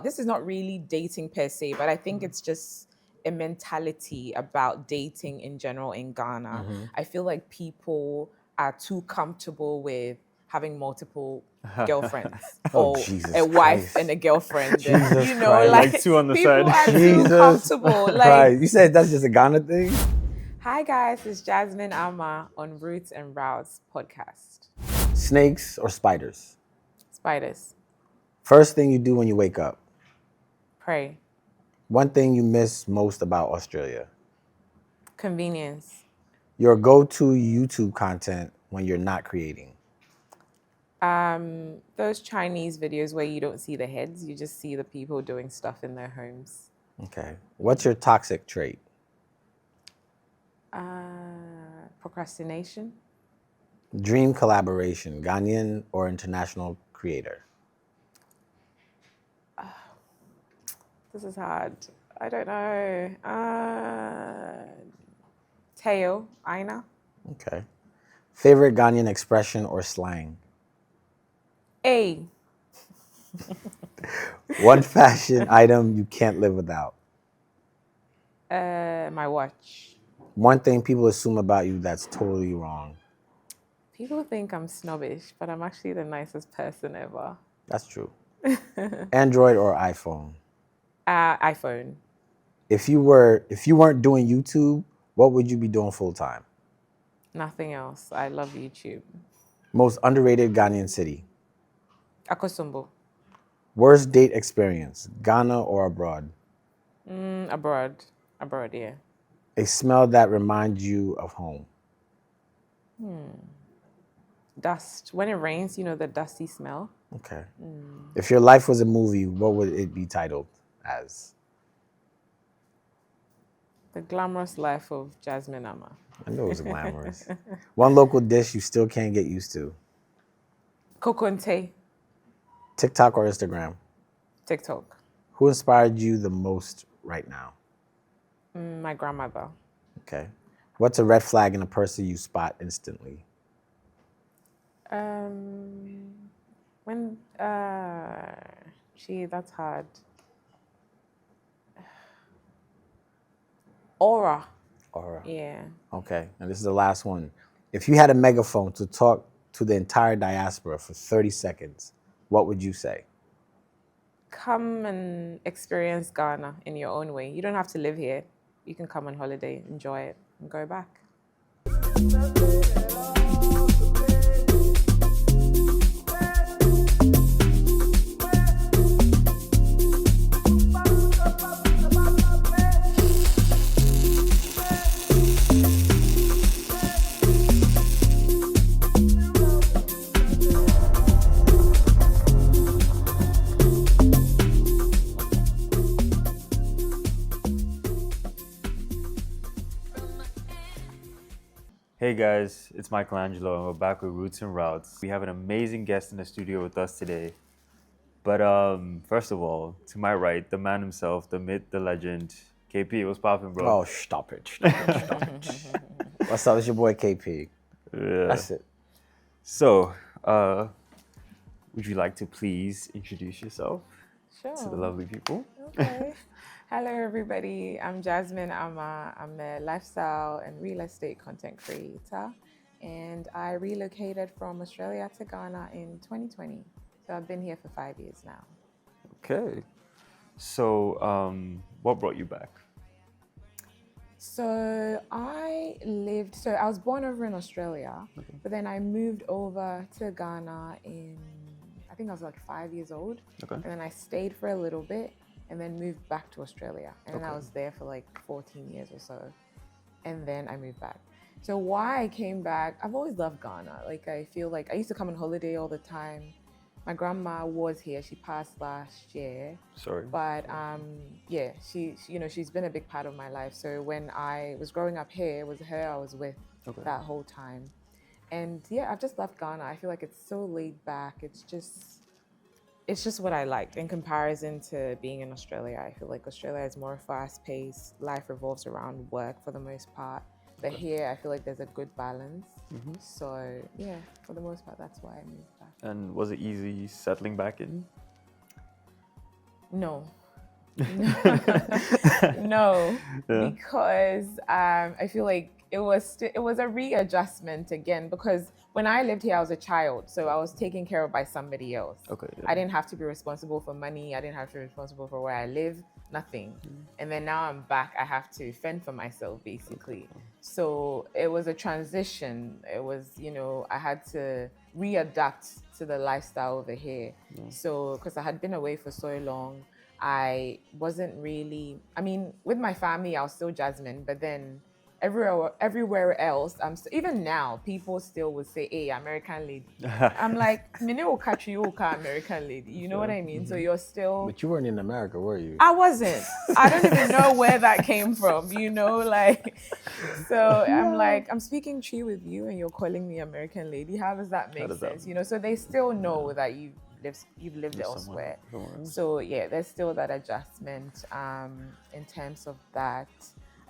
This is not really dating per se, but I think it's just a mentality about dating in general in Ghana. I feel like people are too comfortable with having multiple girlfriends Oh, or Jesus a wife Christ. and a girlfriend. Jesus you know, Christ. like Like two on the people side. are too Jesus comfortable. Like, Christ. You said that's just a Ghana thing? hi guys, it's Jasmine Ama on Roots and Routes podcast. Snakes or spiders? Spiders, First thing you do when you wake up. pray, One thing you miss most about Australia. convenience. Your go-to YouTube content when you're not creating. Those Chinese videos where you don't see the heads, you just see the people doing stuff in their homes. Okay. What's your toxic trait? Procrastination. Dream collaboration, Ghanaian or international creator? This is hard. I don't know. Teo, Aina. Okay. Favorite Ghanaian expression or slang? A. One fashion item you can't live without. My watch. One thing people assume about you that's totally wrong. People think I'm snobbish, but I'm actually the nicest person ever. That's true. Android or iPhone? iPhone. If you weren't doing YouTube, what would you be doing full time? Nothing else. I love YouTube. Most underrated Ghanaian city? Akosombo. Worst date experience, Ghana or abroad? Abroad. Abroad, yeah. A smell that reminds you of home? Dust. When it rains, you know the dusty smell. Okay. If your life was a movie, what would it be titled as? The glamorous life of Jasmine Ama. I knew it was glamorous. One local dish you still can't get used to. Kokonte. TikTok or Instagram? TikTok. Who inspired you the most right now? My grandmother. Okay. What's a red flag in a person you spot instantly? That's hard. Aura. Aura. Yeah. Okay. And this is the last one. If you had a megaphone to talk to the entire diaspora for 30 seconds, what would you say? Come and experience Ghana in your own way. You don't have to live here. You can come on holiday, enjoy it, and go back. Hey guys, it's Michelangelo and we're back with Roots and Routes. We have an amazing guest in the studio with us today. But first of all, to my right, the man himself, the myth, the legend, KP, what's poppin', bro? Oh, stop it. What's up? It's your boy KP. Yeah. That's it. So, would you like to please introduce yourself Sure. to the lovely people? Okay. Hello, everybody. I'm Jasmine Ama. I'm a lifestyle and real estate content creator, and I relocated from Australia to Ghana in 2020. So I've been here for 5 years now. Okay. So, what brought you back? So I was born over in Australia, but then I moved over to Ghana I think I was like 5 years old. Okay. And then I stayed for a little bit and then moved back to Australia. And then I was there for like 14 years or so. And then I moved back. So why I came back, I've always loved Ghana. Like I feel like I used to come on holiday all the time. My grandma was here. She passed last year. Sorry. But yeah, she's been a big part of my life. So when I was growing up here, it was her I was with that whole time. And yeah, I've just loved Ghana. I feel like it's so laid back. It's just what I liked in comparison to being in Australia. I feel like Australia is more fast-paced. Life revolves around work for the most part. But here, I feel like there's a good balance. So yeah, for the most part, that's why I moved back. And was it easy settling back in? No. No, Yeah. because I feel like it was a readjustment again, because when I lived here I was a child, so I was taken care of by somebody else. Okay. I didn't have to be responsible for money, I didn't have to be responsible for where I live, nothing. And then now I'm back, I have to fend for myself basically. So it was a transition. It was, I had to readapt to the lifestyle over here. So because I had been away for so long, I wasn't really, with my family, I was still Jasmine, but then everywhere else, even now, people still would say, hey, American lady. I'm like, Mine Okachi Oka American lady. You know what I mean? So you're still. But you weren't in America, were you? I wasn't. I don't even know where that came from, so I'm like, I'm speaking Chi with you and you're calling me American lady. How does that make sense? So they still know that you've lived elsewhere. So yeah, there's still that adjustment in terms of that.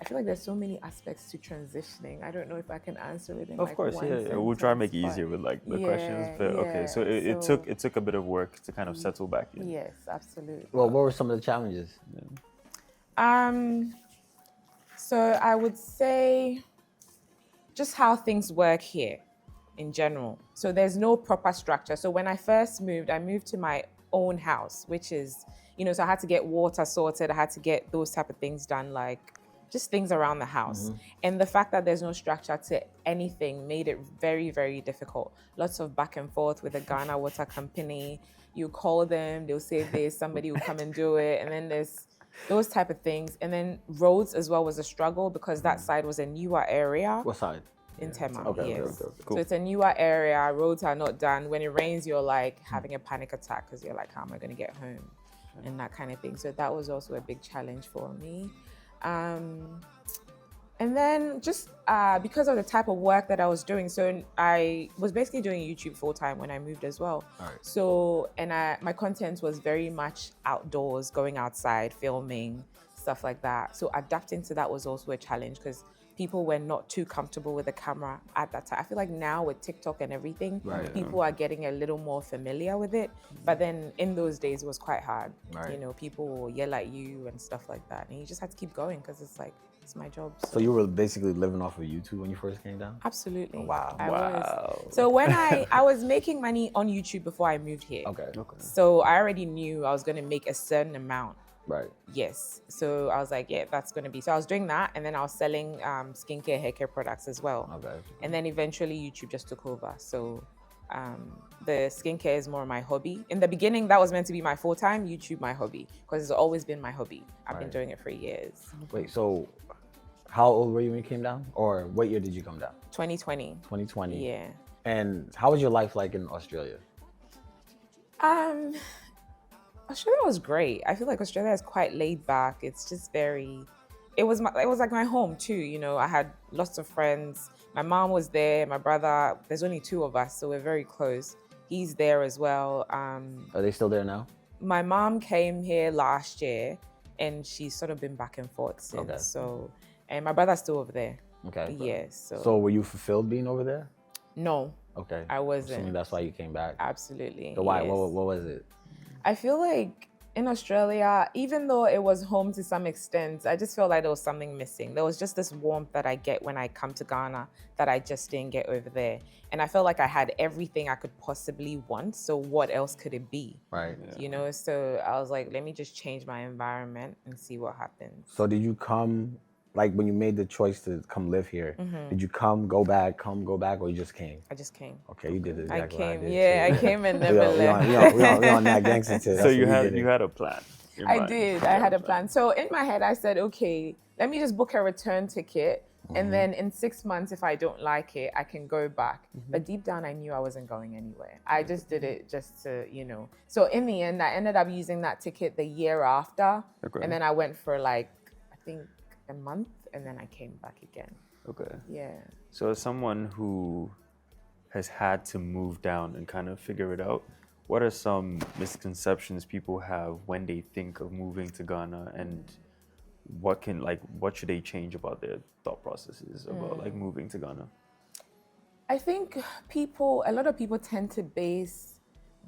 I feel like there's so many aspects to transitioning. I don't know if I can answer it in Of course, yeah. We'll try to make it easier with the questions. But okay, so it took a bit of work to kind of settle back in. Yes, absolutely. Well, what were some of the challenges? So I would say just how things work here in general. So there's no proper structure. So when I first moved, I moved to my own house, which is, so I had to get water sorted. I had to get those type of things done, like just things around the house. And the fact that there's no structure to anything made it very, very difficult. Lots of back and forth with the Ghana Water Company. You call them, they'll say this, somebody will come and do it. And then there's those type of things. And then roads as well was a struggle because that side was a newer area. What side? In Tema, Okay, yes. okay, So cool. it's a newer area, roads are not done. When it rains, you're like having a panic attack because you're like, how am I going to get home? And that kind of thing. So that was also a big challenge for me. And then just because of the type of work that I was doing, so I was basically doing YouTube full time when I moved as well. All right. So, and my content was very much outdoors, going outside, filming, stuff like that. So adapting to that was also a challenge because people were not too comfortable with the camera at that time. I feel like now with TikTok and everything, people are getting a little more familiar with it. But then in those days, it was quite hard. Right. People will yell at you and stuff like that. And you just had to keep going because it's like, it's my job. So you were basically living off of YouTube when you first came down? Absolutely. Oh, wow. I was. So when I was making money on YouTube before I moved here. Okay. So I already knew I was going to make a certain amount. Right. Yes. So I was like, yeah, that's going to be. So I was doing that. And then I was selling skincare, hair care products as well. Okay. And then eventually YouTube just took over. So the skincare is more my hobby. In the beginning, that was meant to be my full-time, YouTube my hobby. Because it's always been my hobby. I've been doing it for years. Wait, so how old were you when you came down? Or what year did you come down? 2020. 2020. Yeah. And how was your life like in Australia? Australia was great. I feel like Australia is quite laid back. It's just it was like my home too. I had lots of friends. My mom was there, my brother, there's only two of us, so we're very close. He's there as well. Are they still there now? My mom came here last year and she's sort of been back and forth since. Okay. So, and my brother's still over there. Okay. Yes. So were you fulfilled being over there? No. Okay. I wasn't. Assuming that's why you came back. Absolutely. So why? Yes. What was it? I feel like in Australia, even though it was home to some extent, I just felt like there was something missing. There was just this warmth that I get when I come to Ghana that I just didn't get over there. And I felt like I had everything I could possibly want. So what else could it be? Right. Yeah. So I was like, let me just change my environment and see what happens. So did you come, like when you made the choice to come live here, did you go back, or you just came? I just came. Okay, you did it I exactly came, what I did. yeah, too. I came and never left. We on that gangster tip. So you had a plan. I did. I had a plan. So in my head, I said, okay, let me just book a return ticket. And then in 6 months, if I don't like it, I can go back. But deep down, I knew I wasn't going anywhere. I just did it just to, So in the end, I ended up using that ticket the year after. Okay. And then I went for I think a month. And then I came back again. Okay. Yeah. So as someone who has had to move down and kind of figure it out, what are some misconceptions people have when they think of moving to Ghana, and what should they change about their thought processes about moving to Ghana? I think a lot of people tend to base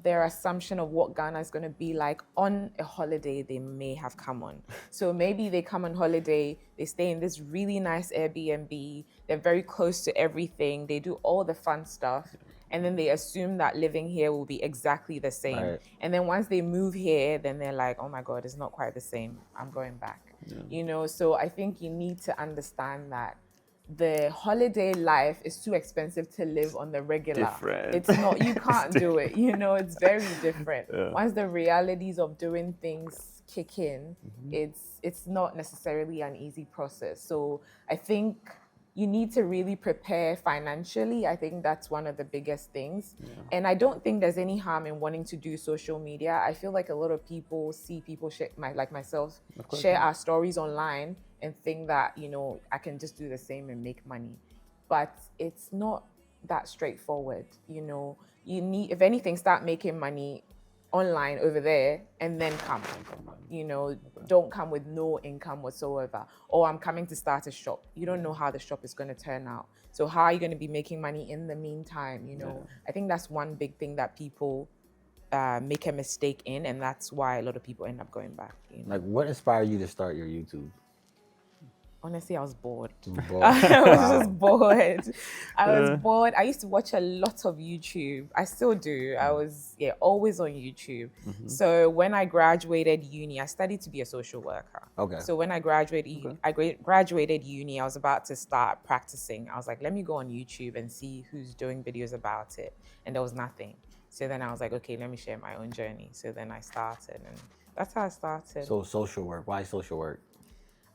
their assumption of what Ghana is going to be like on a holiday they may have come on. So maybe they come on holiday, they stay in this really nice Airbnb, they're very close to everything, they do all the fun stuff, and then they assume that living here will be exactly the same. Right. And then once they move here, then they're like, oh my God, it's not quite the same. I'm going back. You know, so I think you need to understand that the holiday life is too expensive to live on the regular. Different. It's not, you can't do it, you know, it's very different. Once the realities of doing things kick in, it's not necessarily an easy process. So I think you need to really prepare financially. I think that's one of the biggest things. And I don't think there's any harm in wanting to do social media. I feel like a lot of people see people share, like myself, share our stories online and think that, you know, I can just do the same and make money. But it's not that straightforward. You know, you need, if anything, start making money online over there and then come. You know, don't come with no income whatsoever. Or I'm coming to start a shop. You don't know how the shop is going to turn out. So how are you going to be making money in the meantime? You know, I think that's one big thing that people make a mistake in, and that's why a lot of people end up going back. You know? Like, what inspired you to start your YouTube? Honestly, I was bored. Bored. I was just bored. I was bored. I used to watch a lot of YouTube. I still do. I was always on YouTube. So when I graduated uni, I studied to be a social worker. Okay. So when I graduated, graduated uni, I was about to start practicing. I was like, let me go on YouTube and see who's doing videos about it. And there was nothing. So then I was like, okay, let me share my own journey. So then I started, and that's how I started. So social work. Why social work?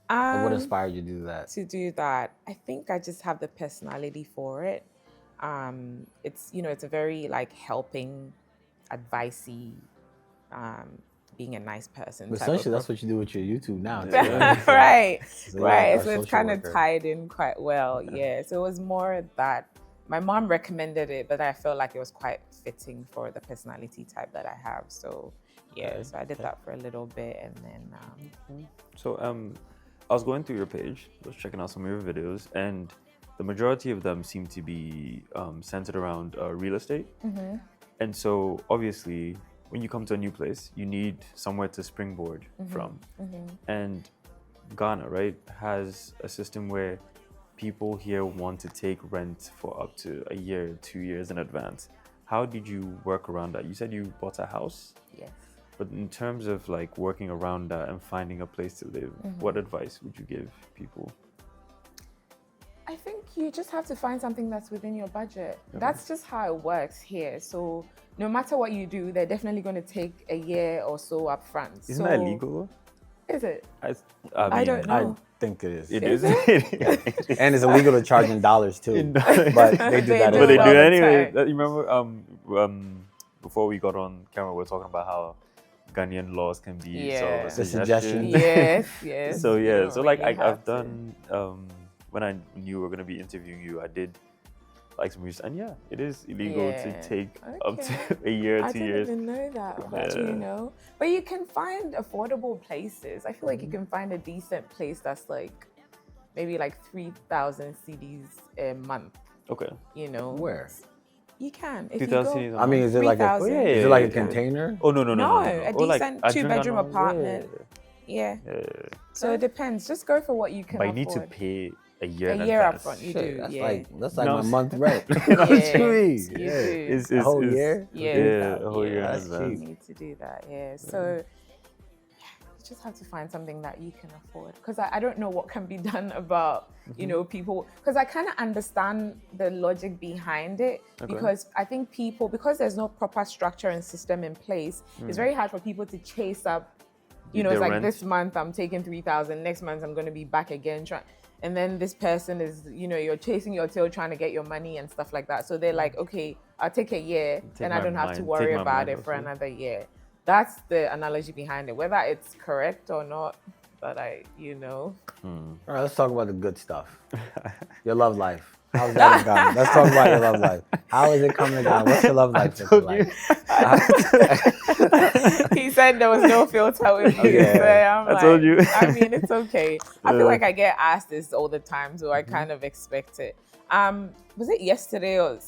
And what inspired you to do that? To do that, I think I just have the personality for it. It's, you know, it's a very like helping, advicey, being a nice person. But essentially, that's what you do with your YouTube now. Too, right? So Right. So it's kind of tied in quite well. Yeah. So it was more that my mom recommended it, but I felt like it was quite fitting for the personality type that I have. So yeah. So I did that for a little bit, and then. I was going through your page, I was checking out some of your videos, and the majority of them seem to be centered around real estate. And so obviously, when you come to a new place, you need somewhere to springboard from. And Ghana, right, has a system where people here want to take rent for up to a year, 2 years in advance. How did you work around that? You said you bought a house? Yes. But in terms of like working around that and finding a place to live, what advice would you give people? I think you just have to find something that's within your budget. That's just how it works here. So no matter what you do, they're definitely going to take a year or so up front. Isn't that illegal? Is it? I don't I know. think it is. It is. And it's illegal to charge in dollars too. But they do that. But they do all the anyway. time. You remember before we got on camera, we were talking about how Ghanaian laws can be sort of a The suggestion. Yes. So You don't so like really have I've to. done when I knew we were gonna be interviewing you, I did like some research, and it is illegal to take up to a year, 2 years. I didn't even know that, but you know. But you can find affordable places. I feel like you can find a decent place that's like maybe like 3,000 CDs a month. Okay. You know. Where? You can. If 3,000 you go, CDs a I mean, is it like a 3,000. is it like a container? Oh no. No, a Or like decent a drink 2-bedroom alone. apartment. Yeah. So it depends. Just go for what you can But you afford. need to pay a year. A in year advance. up front. You Shit, do. that's like No. my month rent. Yeah, What you mean? you Yeah. do. A whole year? Yeah. a whole year. in That's advance. You need to do that. Yeah. So you just have to find something that you can afford. Because I don't know what can be done about, you know, people. Because I kind of understand the logic behind it. Because I think people, because there's no proper structure and system in place, it's very hard for people to chase up. You know, Their it's like rent. this month I'm taking 3,000. Next month I'm going to be back again. And then this person is, you know, you're chasing your tail trying to get your money and stuff like that. So they're like, okay, I'll take a year and I my don't have to mind- worry take my about mind it for off it. another year. That's the analogy behind it. Whether it's correct or not, but you know. All right, let's talk about the good stuff. Your love life. How's that going? Let's talk about your love life. How is it coming down? What's your love life looking like? He said there was no filter with you. Okay. So I'm I told you. I mean, it's okay. I feel like I get asked this all the time, so I kind of expect it. Was it yesterday or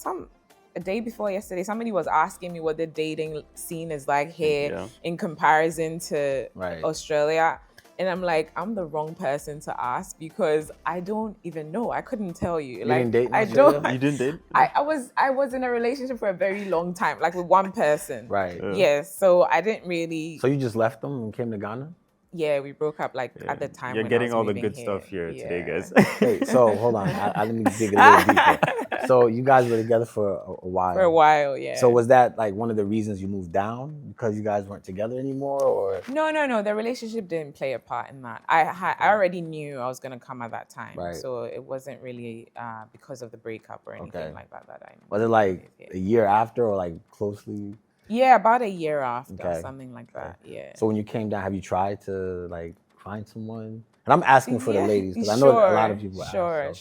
a day before yesterday, somebody was asking me what the dating scene is like here in comparison to Australia. And I'm like, I'm the wrong person to ask because I don't even know. I couldn't tell you. Didn't date in I Australia? don't. You didn't date? I was in a relationship for a very long time, like with one person. Right. Yes. So I didn't really. So you just left them and came to Ghana? Yeah, we broke up at the time. You're when getting I was all the moving good stuff here today, guys. Wait, so hold on. I let me dig a little deeper. So you guys were together for a while. For a while, yeah. So was that like one of the reasons you moved down because you guys weren't together anymore, or? No. The relationship didn't play a part in that. I already knew I was gonna come at that time, so it wasn't really because of the breakup or anything like that. That I knew. Was it like a year after or like closely? Yeah, about a year after, something like that. Yeah. So when you came down, have you tried to like find someone? And I'm asking for the ladies because I know a lot of people. Sure.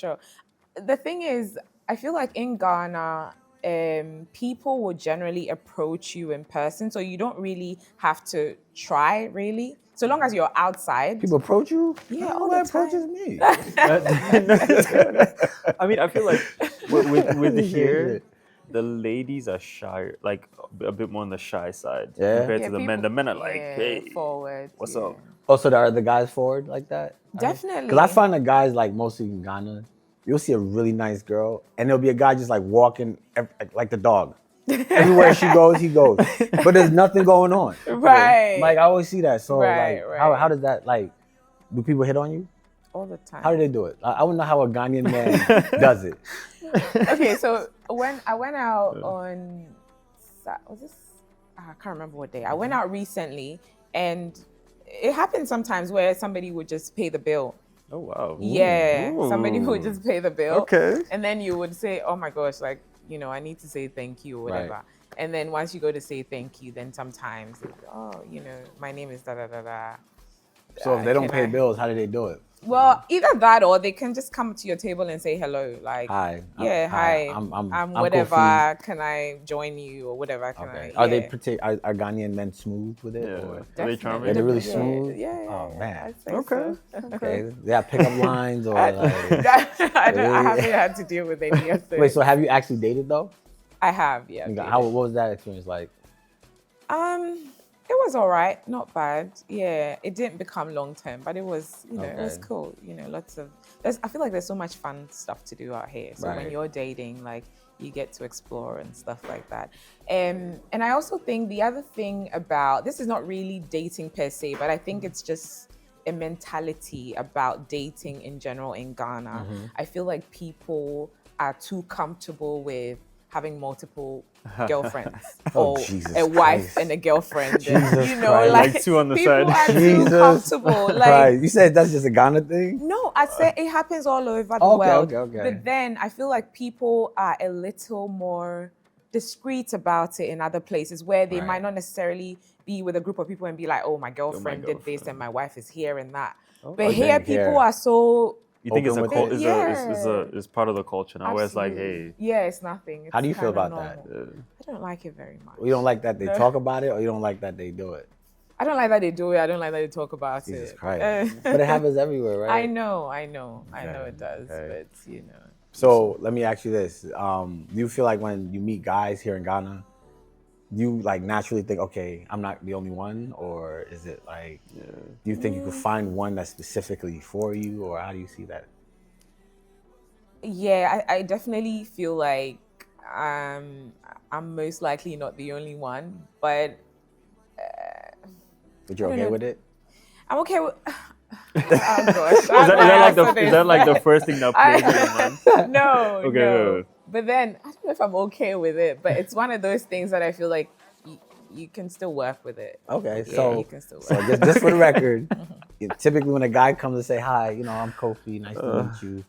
The thing is, I feel like in Ghana, people will generally approach you in person, so you don't really have to try, really. So long as you're outside. People approach you? Yeah, all the time. Approaches me. I mean, I feel like with here, the ladies are shy, like a bit more on the shy side compared to the men. The men are like, hey, forward. What's up? Oh, so are the guys forward like that? Definitely. Because I find the guys, like mostly in Ghana, you'll see a really nice girl, and there'll be a guy just like walking like the dog. Everywhere she goes, he goes. But there's nothing going on. Right. Like I always see that. So right. How does that, like, do people hit on you? All the time. How do they do it? I want to know how a Ghanaian man does it. Okay, so when I went out on, was this? I can't remember what day. I went out recently, and it happens sometimes where somebody would just pay the bill. Oh wow. Yeah, somebody would just pay the bill. Okay. And then you would say, oh my gosh, like, I need to say thank you or whatever. Right. And then once you go to say thank you, then sometimes, my name is da-da-da-da. So if they don't pay bills, how do they do it? Well, either that or they can just come to your table and say hello, like, hi. Hi. I'm whatever. Kofi. Can I join you or whatever? Are they are Ghanaian men smooth with it? Yeah. Or? Are they charming? Are they really smooth? Yeah. Oh man. Okay. Okay. They have pickup lines or like. I haven't had to deal with any of this. Wait, so have you actually dated though? I have, yeah. What was that experience like? It was all right, not bad. Yeah, it didn't become long term, but it was, it was cool. I feel like there's so much fun stuff to do out here. So when you're dating, like, you get to explore and stuff like that. And I also think the other thing about, this is not really dating per se, but I think it's just a mentality about dating in general in Ghana. I feel like people are too comfortable with having multiple girlfriends or a wife and a girlfriend. And, like two on the side. People are too comfortable. Like, right. You said that's just a Ghana thing? No, I said it happens all over the world. Okay. But then I feel like people are a little more discreet about it in other places where they might not necessarily be with a group of people and be like, oh, my girlfriend did this and my wife is here and that. But here people are so... You think it's part of the culture now, where it's like, hey. Yeah, it's nothing. It's how do you feel about normal. That? I don't like it very much. You don't like that they talk about it, or you don't like that they do it? I don't like that they do it. I don't like that they talk about it. Jesus Christ. But it happens everywhere, right? I know it does, but So let me ask you this. Do you feel like when you meet guys here in Ghana, you like naturally think, okay, I'm not the only one, or is it like, do you think you could find one that's specifically for you, or how do you see that? Yeah, I definitely feel like I'm most likely not the only one, but you're okay with it? I'm okay with. Oh gosh, is that like the first thing that plays in your mind? No, okay, no. But then I don't know if I'm okay with it, but it's one of those things that I feel like you can still work with it. Okay, you can still work. So just for the record, typically when a guy comes to say hi, I'm Kofi, nice to meet you.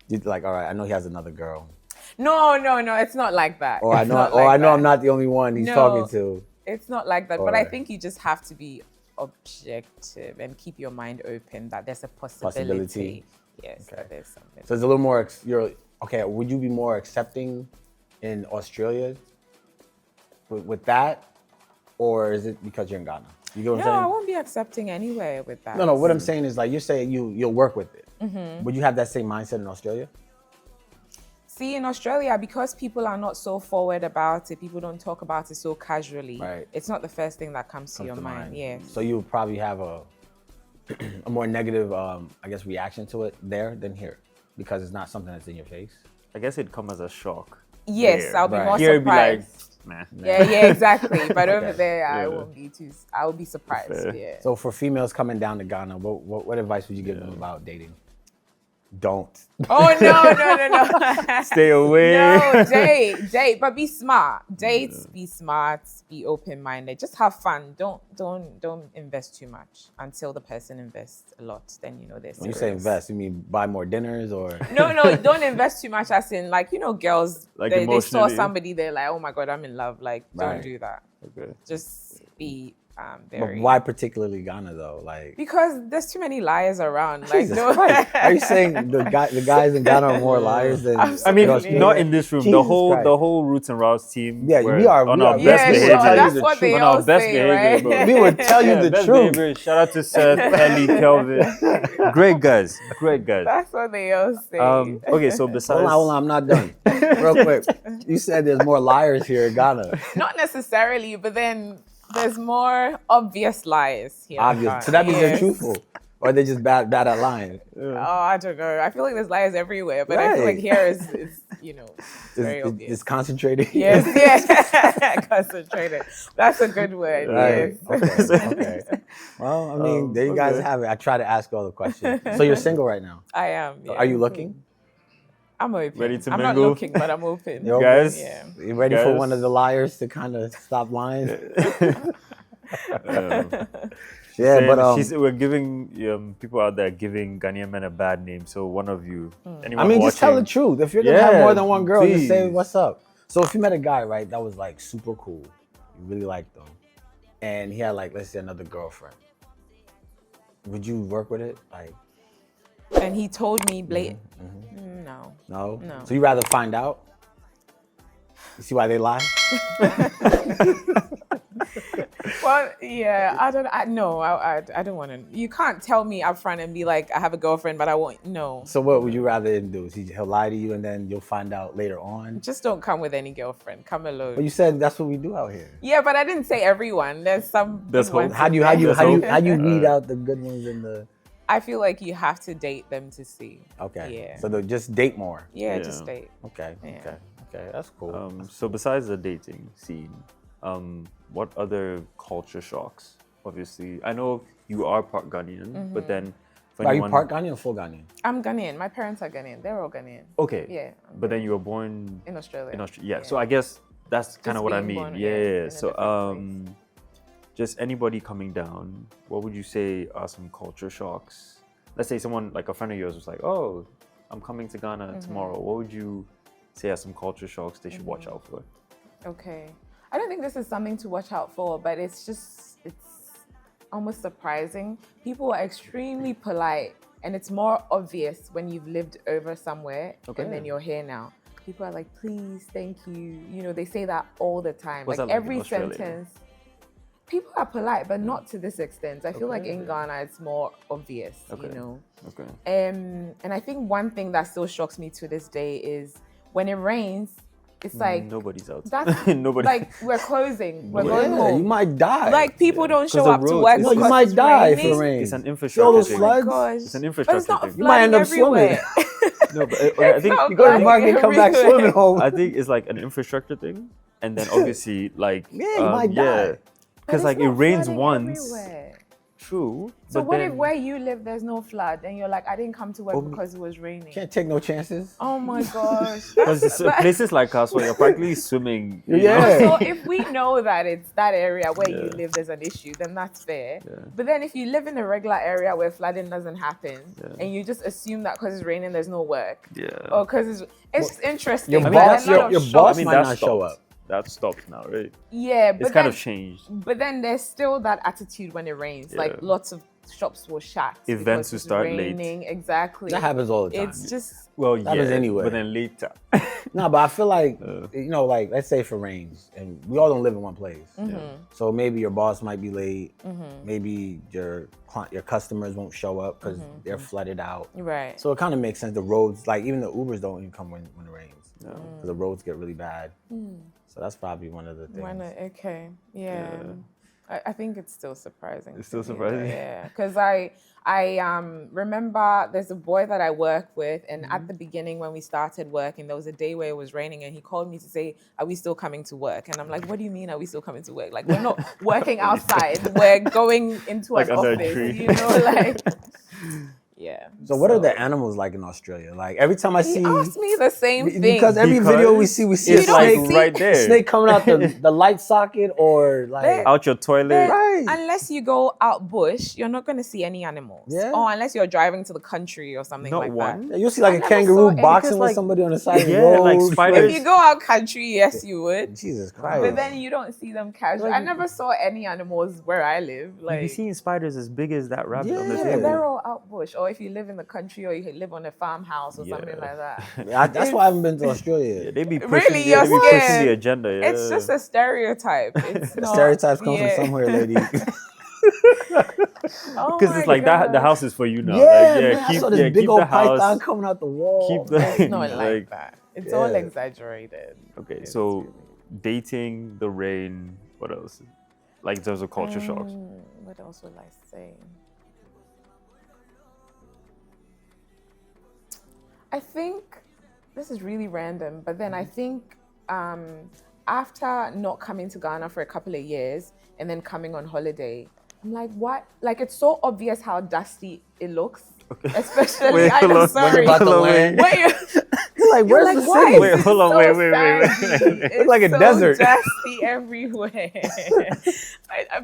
You're like, all right, I know he has another girl. No, it's not like that. Or I know I'm not the only one he's talking to. It's not like that, but I think you just have to be objective and keep your mind open that there's a possibility. Yes, that there's something. So it's a little more. Would you be more accepting in Australia with that, or is it because you're in Ghana? You get what I'm saying? No, I won't be accepting anywhere with that. No. What I'm saying is, like, you're saying you'll work with it. Would you have that same mindset in Australia? See, in Australia, because people are not so forward about it, people don't talk about it so casually. Right. It's not the first thing that comes to your mind. Yes. So you would probably have a more negative, I guess, reaction to it there than here, because it's not something that's in your face. I guess it'd come as a shock. Yes, there. I'll be more Here it'd be like, surprised. nah. Yeah, exactly. But over there, I won't be too. I will be surprised. Fair. Yeah. So for females coming down to Ghana, what advice would you give them about dating? Don't. Oh no. Stay away. No, date, but be smart. Date, be smart, be open-minded. Just have fun. Don't invest too much until the person invests a lot. Then they're serious. When you say invest, you mean buy more dinners or? No, don't invest too much. As in, like girls, Like they saw emotionally. somebody, they're like, oh my god, I'm in love. Like, don't Right. do that. Okay. Just be But very. why particularly Ghana though? Like, Because there's too many liars around. Like, Jesus no. Christ. Are you saying the guys in Ghana are more liars than? I mean, Absolutely. not in this room. Jesus the Christ. whole Roots and Routes team. Yeah, were we are- on we our are- best Yeah, we sure. will tell behavior. you That's the what truth. they On all our best say, behavior, right? bro. We would tell you the best truth. behavior. Shout out to Seth, Ellie, Kelvin. Great guys. That's what they all say. Okay, so besides, Hold on, I'm not done. Real quick, you said there's more liars here in Ghana. Not necessarily, but then there's more obvious liars here. Obvious. So that means they're Yes. truthful, or they're just bad at lying. Oh, I don't know. I feel like there's liars everywhere, but I feel like Right. here is very It's, obvious. it's concentrated. Yes, concentrated. That's a good word. Right. Yes. Okay. Well, I mean, there you guys okay. have it. I try to ask all the questions. So you're single right now. I am. Yeah. Are you looking? I'm open. Ready to I'm not mingle? looking, but I'm open. You're Guys? Yeah. You ready for Guys? one of the liars to kind of stop lying? Yeah, but we're giving people out there giving Ghanaian men a bad name. So one of you, anyone I mean, just tell the watching- truth. If you're gonna have Yeah, more than one girl, just say please. what's up. So if you met a guy, right, that was like super cool, you really liked him, and he had like, let's say, another girlfriend, would you work with it? Like, And he told me blatant. No. no? No. So you rather find out? You see why they lie? Well, yeah, I don't want to. You can't tell me up front and be like, I have a girlfriend, but I won't. No. So what would you rather him do? He'll lie to you and then you'll find out later on? Just don't come with any girlfriend. Come alone. But you said that's what we do out here. Yeah, but I didn't say everyone. There's some. There's good ones hope. How do you weed out the good ones and the? I feel like you have to date them to see. Okay. Yeah. So they'll just date more. Yeah, Yeah. just date. Okay. Yeah. Okay. That's cool. So besides the dating scene, what other culture shocks? Obviously, I know you are part Ghanaian, but then for Are you anyone- part Ghanaian or full Ghanaian? I'm Ghanaian. My parents are Ghanaian. They're all Ghanaian. Okay. Yeah. But then you were born In Australia. in Australia. Yeah. So I guess that's kind of Just what I being mean. born, Yeah. in a So different just anybody coming down, what would you say are some culture shocks? Let's say someone like a friend of yours was like, "Oh, I'm coming to Ghana tomorrow." What would you say are some culture shocks they should watch out for? Okay. I don't think this is something to watch out for, but it's almost surprising. People are extremely polite, and it's more obvious when you've lived over somewhere Okay. and then you're here now. People are like, please, thank you. They say that all the time. What's like that like in every Australia? sentence. People are polite, but not to this extent. I feel like Okay. in Ghana, it's more obvious, Okay. Okay. And I think one thing that still shocks me to this day is when it rains, it's like, Nobody's out. that's Nobody. like we're closing, we're going Yeah, home. you might die. Like people don't 'Cause show the up to roads- work. no, you because might it's die if it raining. rains. It's an See all infrastructure those thing. floods? Gosh. It's an But infrastructure it's not thing. You might end up flooding everywhere. No, but I think not You go to the flooding market and come back everywhere. swimming home. I think it's like an infrastructure thing, and then obviously like Yeah, you might die. But because it's like it not rains flooding once. everywhere. True. So but what then, if where you live there's no flood and you're like, I didn't come to work Oh, because it was raining? Can't take no chances. Oh my gosh. Because That's- places like us where you're practically swimming. you Yeah. know? So if we know that it's that area where you live there's an issue, then that's fair. Yeah. But then if you live in a regular area where flooding doesn't happen and you just assume that because it's raining there's no work, Yeah. or because it's just interesting. Your I mean, Like, boss, a lot of your shock- boss I mean, might that not show stopped. up. That stopped now, right? Yeah, but It's kind then, of changed. But then there's still that attitude when it rains. Like Yeah. lots of shops will shut. Events because will it's start late. raining. Exactly. That happens all the time. It's just Well, That happens anyway. but then later. No, but I feel like, you know, like, let's say if it rains, and we all don't live in one place. So maybe your boss might be late. Maybe your customers won't show up because they're flooded out. right. So it kind of makes sense. The roads, like even the Ubers don't even come when it rains. Because the roads get really bad. So that's probably one of the things. Okay. Yeah. I think it's still surprising. It's still to me, surprising? though, yeah, because I remember there's a boy that I work with, and at the beginning when we started working, there was a day where it was raining, and he called me to say, "Are we still coming to work?" And I'm like, "What do you mean? Are we still coming to work? Like we're not working outside. We're going into Like an under a office, tree. you know, like." Yeah. So what are the animals like in Australia? Like every time I see, He asked me the same thing. because every video we see it's a like snake, right there. snake coming out the light socket or like Out your toilet. There- Right. Unless you go out bush, you're not going to see any animals. Yeah. Or unless you're driving to the country or something Not like one. that. You'll see like I a never kangaroo saw any, boxing because, with like, somebody on the side of the yeah, road. like spiders. If you go out country, yes, you would. Jesus Christ. But then you don't see them casually. I never saw any animals where I live. You've Like been seeing spiders as big as that rabbit on the Yeah. table. they're all out bush. Or if you live in the country or you live on a farmhouse or something like that. That's why I haven't been to Australia. Yeah, they be pushing, Really, they you're be pushing scared. the agenda. Yeah. It's just a stereotype. It's not. Stereotypes come yeah. from somewhere, lady. Oh Because my it's like that. The God. house is for you now. Yeah, Like, man, I saw this big keep old the house. python coming out the wall. Keep the. It's not like that. It's all Yeah. exaggerated. Okay, It's so really- dating, the rain. What else? Like in terms of culture shocks. What else would I say? I think this is really random, but then I think after not coming to Ghana for a couple of years and then coming on holiday, I'm like, what? Like, it's so obvious how dusty it looks. Especially, Wait, hold I'm on. sorry. About to Hold on, land. Wait, You're like, you're where's like, the why city? is Wait, it hold on, so wait, wait. sandy? It's like a so desert. dusty everywhere.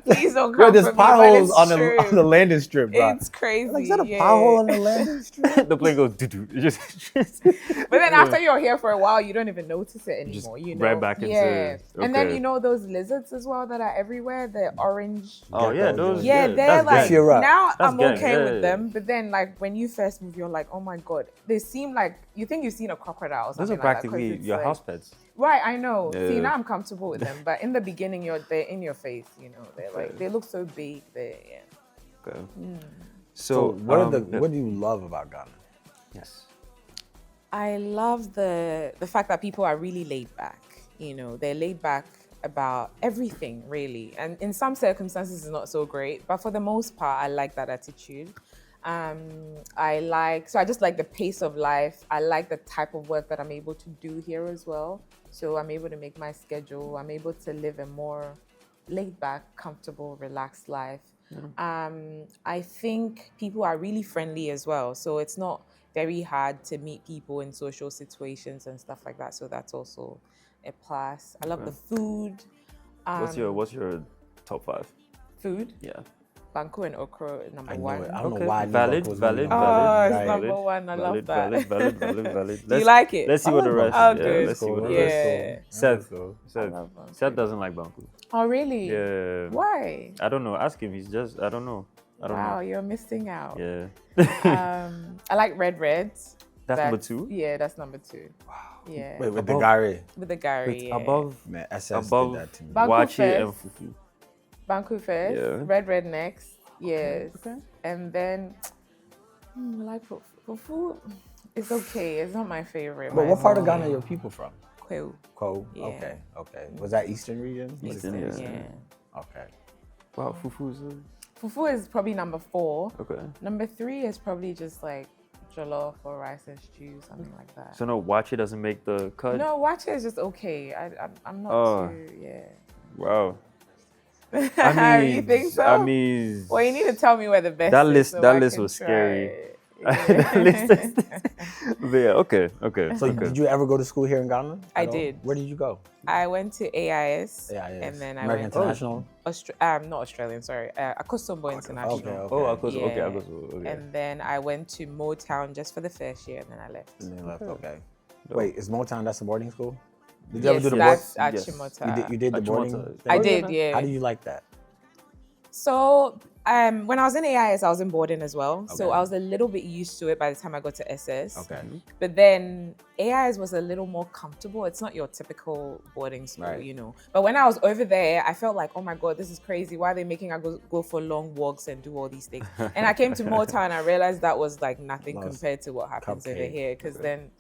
Please don't come Bro, there's for me, but potholes it's on true. the landing strip, bro. It's crazy. Like, is that a yeah. pothole on the landing strip? The plane goes doo-doo. It just But then after you're here for a while, you don't even notice it Just anymore. You know, right back into- yeah. And then okay. you know those lizards as well that are everywhere. The orange. Oh yeah, those. Yeah, they're that's like good. Fear up. now That's I'm gang, okay yeah, with yeah. them, but then like when you first move, you're like, oh my god, they seem like you think you've seen a crocodile. Or Those something are like that, 'cause practically it's your like- house pets. Right, I know. See, Yeah. now I'm comfortable with them, but in the beginning, they're in your face. You know, they're like they look so big. Yeah. Okay. So, what yeah. what do you love about Ghana? Yes. I love the fact that people are really laid back. You know, they're laid back about everything, really. And in some circumstances, it's not so great. But for the most part, I like that attitude. I just like the pace of life. I like the type of work that I'm able to do here as well. So I'm able to make my schedule. I'm able to live a more laid back, comfortable, relaxed life. I think people are really friendly as well. So it's not very hard to meet people in social situations and stuff like that. So that's also a plus. I love the food. What's your top 5? Food? Yeah. Banku and okra number I know one. it. I don't Okay. know why. I knew Valid, Banku was valid, gonna be Oh, number it's one. number one. I love that. Valid. Do you like it? Let's see I what the like rest. Banku. Oh, Yeah, good. let's see what the Yeah. rest. Seth. I love Banku. Seth doesn't like Banku. Oh, really? Yeah. Why? I don't know. Ask him. He's just. I don't know. I don't Wow, know. you're missing out. Yeah. I like red. That's number 2. Yeah, that's number 2. Wow. Yeah. Wait, with the Above- gari. With the Gary. Wait, Yeah. above Man, SS above did that to me. Banku Wachi and first. Fufu. Banku first. Yeah. Red next. Yes. Okay. And then I like fufu. It's okay. It's not my favorite. But what part of Mine's Ghana are your people from? Kwewu. Ko. Yeah. Okay. Was that Eastern region? Eastern, Yeah. yeah. Okay. Wow, Fufu's. Fufu is probably number 4. Okay. Number 3 is probably just like jollof or rice and stew, something like that. So no, Wachi doesn't make the cut. No, wache is just okay. I'm not Oh. too, yeah. Wow. I mean, you think so? I mean, Well, you need to tell me where the best that is list- so that I list can was try scary. it. That list but yeah, okay. So Okay. did you ever go to school here in Ghana? I at all? did. Where did you go? I went to AIS, Yeah, and then I American went International. not Australian, sorry, Akosombo International. Okay. Oh, I goes, okay, I Yeah. goes, okay. And then I went to Motown just for the first year, and then I left. And then left. Okay. Dope. Wait, is Motown that's a boarding school? Did you ever Yes, do the that's board? at Yes. Chimota. You did the At boarding Chimota. thing? I Oh, did, yeah. yeah. How did you like that? So when I was in AIS, I was in boarding as well. So Okay. I was a little bit used to it by the time I got to SS. Okay. But then AIS was a little more comfortable. It's not your typical boarding school, Right. you know. But when I was over there, I felt like, oh my God, this is crazy. Why are they making us go for long walks and do all these things? And I came to Motown and I realized that was like nothing compared to what happens over cupcake. here. Because then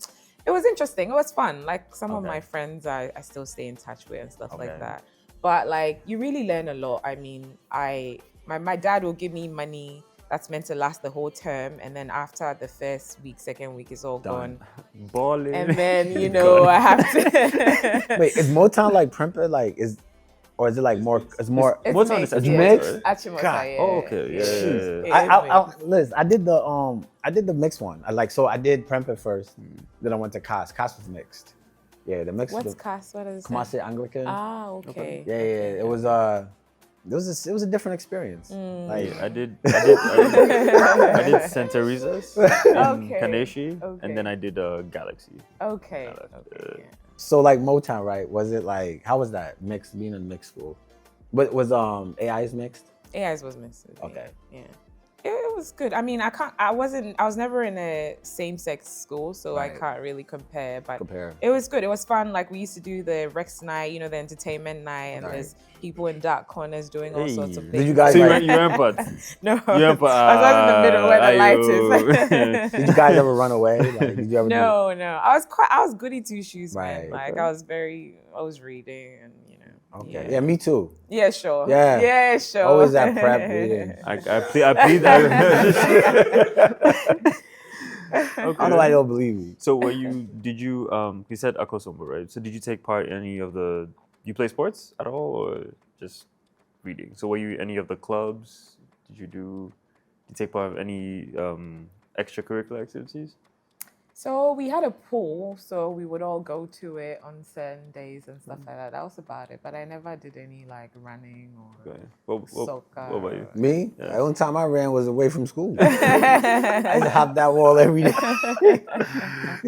it was interesting. It was fun. Like some of Okay. my friends I still stay in touch with and stuff like Okay. that. But like you really learn a lot. I mean, my dad will give me money that's meant to last the whole term, and then after the first week, second week is all Done. gone. Balling. And then I have to. Wait, is Motown like Prempeh? Like or is it like more? It's more. It's Motown mixed, is It's mixed? right? Achimota, God. yeah. Oh, okay. Yeah. It I is Liz, I did the mixed one. I did Prempeh first, then I went to Cas. Cas was mixed. Yeah, the mixed. What's CAS? What is Commencé that? Anglican. Ah, okay. Yeah, Okay. it was it was a different experience. Like I did St. Teresa's in Okay. Kaneshi, Okay. and then I did Galaxy. Okay. Yeah. Okay. Yeah. so like Motown, right? Was it like how was that mixed being in a mixed school? But was AI's mixed? AIS was missing. Okay. Yeah. It was good. I mean, I was never in a same-sex school, so I Right. can't really compare, but Compare. it was good. It was fun. Like we used to do the Rex night, you know, the entertainment night, and Right. there's people in dark corners doing all sorts of Hey. things. Did you guys So you like? went but No, you went but I was in the middle where the light is. Did you guys ever run away? Like, did you ever? No. I was goody two shoes, man. Right. Like Okay. I was reading and Okay. Yeah, me too. Yeah, sure. Yeah. Yeah, sure. Always at prep reading. I plead that. I don't know why they don't believe me. So did you said Akosombo, right? So did you take part in any of you play sports at all or just reading? So were you any of the clubs? Did you take part of any extracurricular activities? So we had a pool, so we would all go to it on certain days and stuff like that. That was about it. But I never did any like running or Okay. soccer. What about you? Me? Yeah. The only time I ran was away from school. I used to hop that wall every day.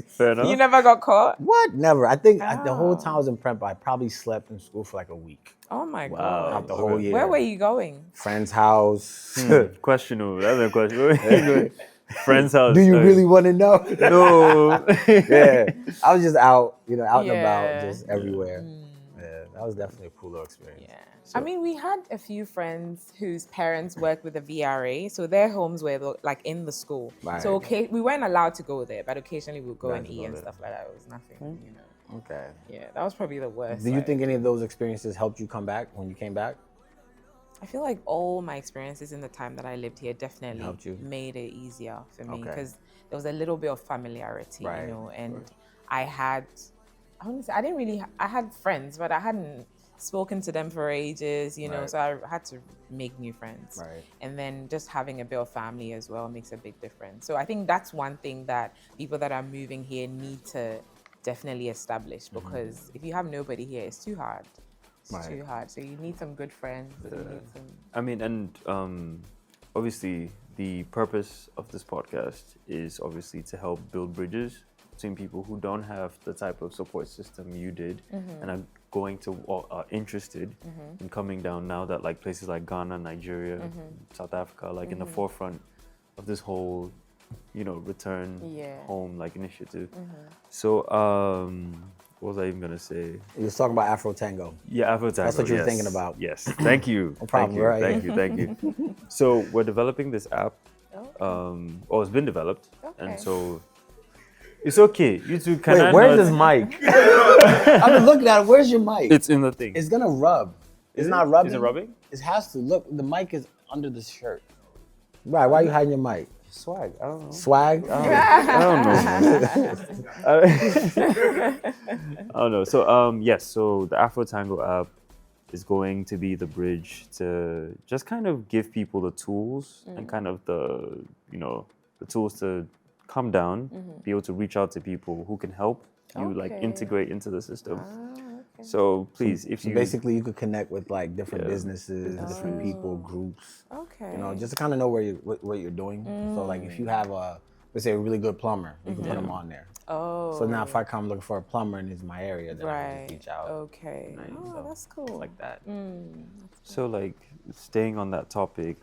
Fair enough. You never got caught? What? Never. I think the whole Oh. time I was in prep, I probably slept in school for like a week. Oh my Wow. god. Not the whole year. Where were you going? Friend's house. Questionable. That's a question. Where are you going? Friend's house. Do you really want to know? No. Yeah. I was just out, out and Yeah. about, just everywhere. Yeah, that was definitely a cool little experience. Yeah. I mean, we had a few friends whose parents worked with the VRA, so their homes were like in the school. Right. So we weren't allowed to go there, but occasionally we would go Right, and to eat go and there. stuff like that. It was nothing, Okay. Yeah, that was probably the worst. Do you like- think any of those experiences helped you come back when you came back? I feel like all my experiences in the time that I lived here definitely Helped you? made it easier for me Okay. because there was a little bit of familiarity, Right, and I had, I didn't really, I had friends, but I hadn't spoken to them for ages, Right. so I had to make new friends. Right. And then just having a bit of family as well makes a big difference. So I think that's one thing that people that are moving here need to definitely establish because if you have nobody here, it's too hard. It's Right. too hard. So you need some good friends. You need some... I mean, and obviously the purpose of this podcast is obviously to help build bridges between people who don't have the type of support system you did and are going to or are interested in coming down now that like places like Ghana, Nigeria, South Africa, like in the forefront of this whole, return home like initiative. So what was I even gonna say? You was talking about Afro Tango. Yeah, Afro Tango. That's what you were yes. thinking about. Yes, thank you. No problem, thank you, right? thank you. So we're developing this app, or it's been developed, and Okay. so it's okay. You two can. Wait, where's this mic? I've been looking at it. Where's your mic? It's in the thing. It's gonna rub. It's Is not it? rubbing. Is it rubbing? It has to. Look, the mic is under the shirt. Right, why are you hiding your mic? Swag. I don't know. Swag? I don't know. I don't know. So yes. So the Afro Tango app is going to be the bridge to just kind of give people the tools and kind of the tools to come down, be able to reach out to people who can help you like Okay. integrate into the system. okay. So please, if So you basically, you could connect with like different Yeah. businesses, different people, groups. Okay. Just to kind of know what you're doing. So like, if you have let's say a really good plumber, you can put them on there. Oh. So now if I come looking for a plumber and it's my area, then I can just reach out. Okay. Right, Oh, so that's cool. it's like that. So like staying on that topic.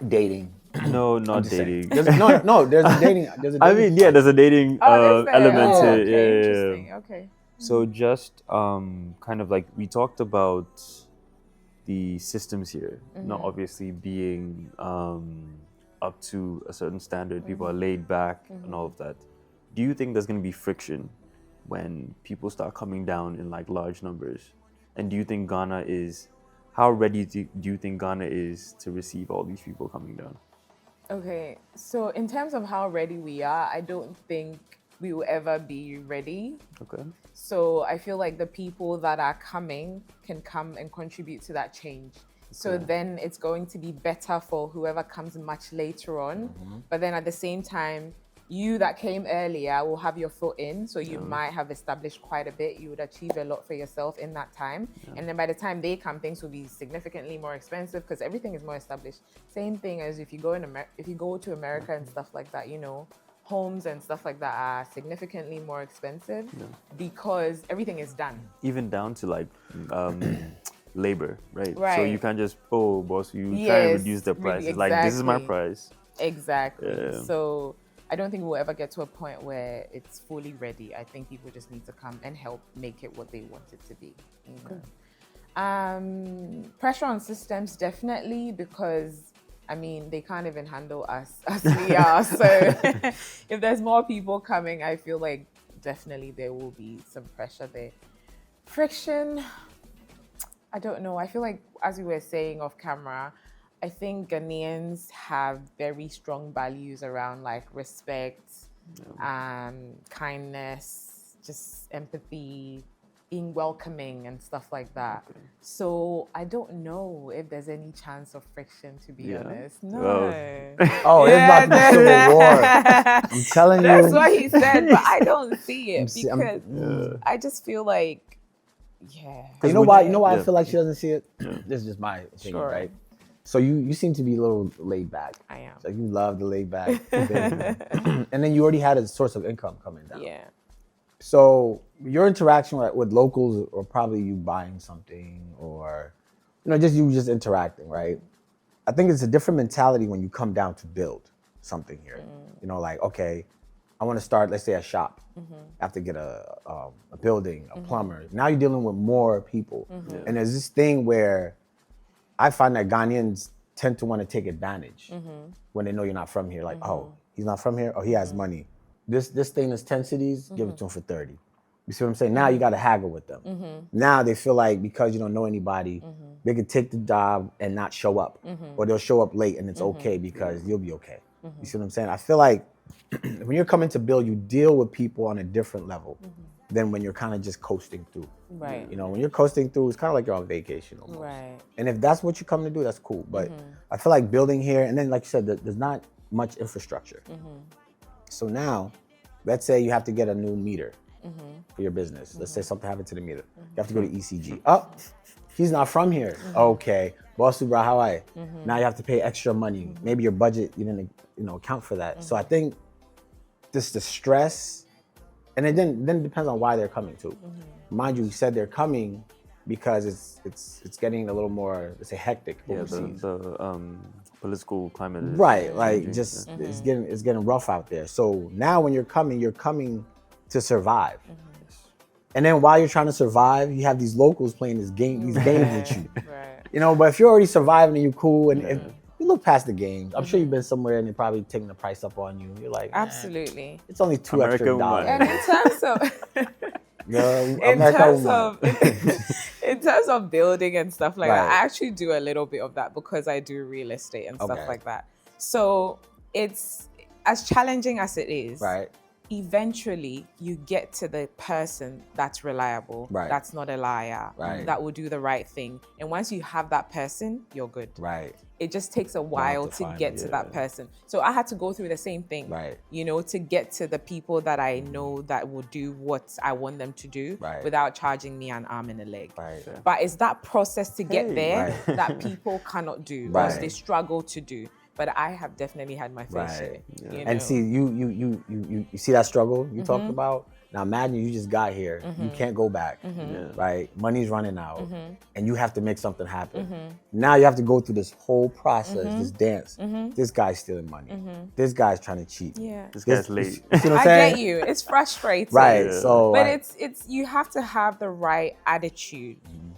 Dating. No, not just saying. dating. No, there's a dating. There's a dating I mean, yeah, there's a dating Oh, is there? element Oh, to okay, it. Yeah. interesting. Okay. So just kind of like we talked about the systems here, not obviously being up to a certain standard. People are laid back and all of that. Do you think there's going to be friction when people start coming down in like large numbers? And do you think Ghana is, how ready do you think Ghana is to receive all these people coming down? Okay, so in terms of how ready we are, I don't think we will ever be ready. Okay. So I feel like the people that are coming can come and contribute to that change. So then it's going to be better for whoever comes much later on. But then at the same time, you that came earlier will have your foot in. So you might have established quite a bit. You would achieve a lot for yourself in that time. And then by the time they come, things will be significantly more expensive because everything is more established. Same thing as if you go if you go to America and stuff like that, you know, homes and stuff like that are significantly more expensive because everything is done. Even down to like labor, right? Right. So you can't just, oh, boss, you try and reduce the price. Really, It's like, this is my exactly. price. Exactly. Yeah. So I don't think we'll ever get to a point where it's fully ready. I think people just need to come and help make it what they want it to be. You know? Pressure on systems, definitely, because I mean, they can't even handle us as we are. So if there's more people coming, I feel like definitely there will be some pressure there. Friction, I don't know. I feel like, as we were saying off camera, I think Ghanaians have very strong values around like respect, kindness, just empathy, being welcoming and stuff like that. So I don't know if there's any chance of friction, to be honest. No. Oh, it's about to be civil war. I'm telling you. That's what he said, but I don't see it because I just feel like, You know why? You know why I feel like she doesn't see it? This is just my opinion, right? So you seem to be a little laid back. I am. So you love the laid back, and then you already had a source of income coming down. Yeah. So your interaction with locals, or probably you buying something, or just you interacting, right? I think it's a different mentality when you come down to build something here. Like, okay, I want to start, let's say, a shop. I have to get a building, a plumber. Now you're dealing with more people, and there's this thing where I find that Ghanaians tend to want to take advantage when they know you're not from here. Like, oh, he's not from here. Oh, he has money. This thing is 10 cities, give it to him for 30. You see what I'm saying? Now you got to haggle with them. Now they feel like because you don't know anybody, they could take the job and not show up, or they'll show up late and it's okay because you'll be okay. You see what I'm saying? I feel like when you're coming to build, you deal with people on a different level than when you're kind of just coasting through. Right. When you're coasting through, it's kind of like you're on vacation almost. Right. And if that's what you come to do, that's cool. But I feel like building here, and then like you said, there's not much infrastructure. So now, let's say you have to get a new meter for your business. Let's say something happened to the meter. You have to go to ECG. Oh, he's not from here. Okay. Boss Subra, how are you? Now you have to pay extra money. Maybe your budget, you didn't account for that. So I think just the stress, and it then depends on why they're coming too. Mind you, said they're coming because it's getting a little more, let's say, hectic overseas. The political climate is right, like changing. just it's getting rough out there. So now when you're coming to survive. And then while you're trying to survive, you have these locals playing these games with you. Right. But if you're already surviving and you're cool, and if you look past the games, I'm sure you've been somewhere and they're probably taking the price up on you. You're like, absolutely. It's only $2 extra. And in terms of in terms of building and stuff like that, I actually do a little bit of that because I do real estate and stuff like that. So it's as challenging as it is. Right. Eventually, you get to the person that's reliable, that's not a liar, that will do the right thing. And once you have that person, you're good. Right. It just takes a while to get to that person. So I had to go through the same thing, to get to the people that I know that will do what I want them to do without charging me an arm and a leg. But it's that process to get there that people cannot do, or they struggle to do. but I have definitely had my fair share. Right. You And know? see, you see that struggle you talked about? Now imagine you just got here, you can't go back, right? Money's running out, and you have to make something happen. Now you have to go through this whole process, this dance. This guy's stealing money. This guy's trying to cheat. Yeah. This guy's late. You see what I'm I saying? get you. It's frustrating. Right. So, But like, it's you have to have the right attitude.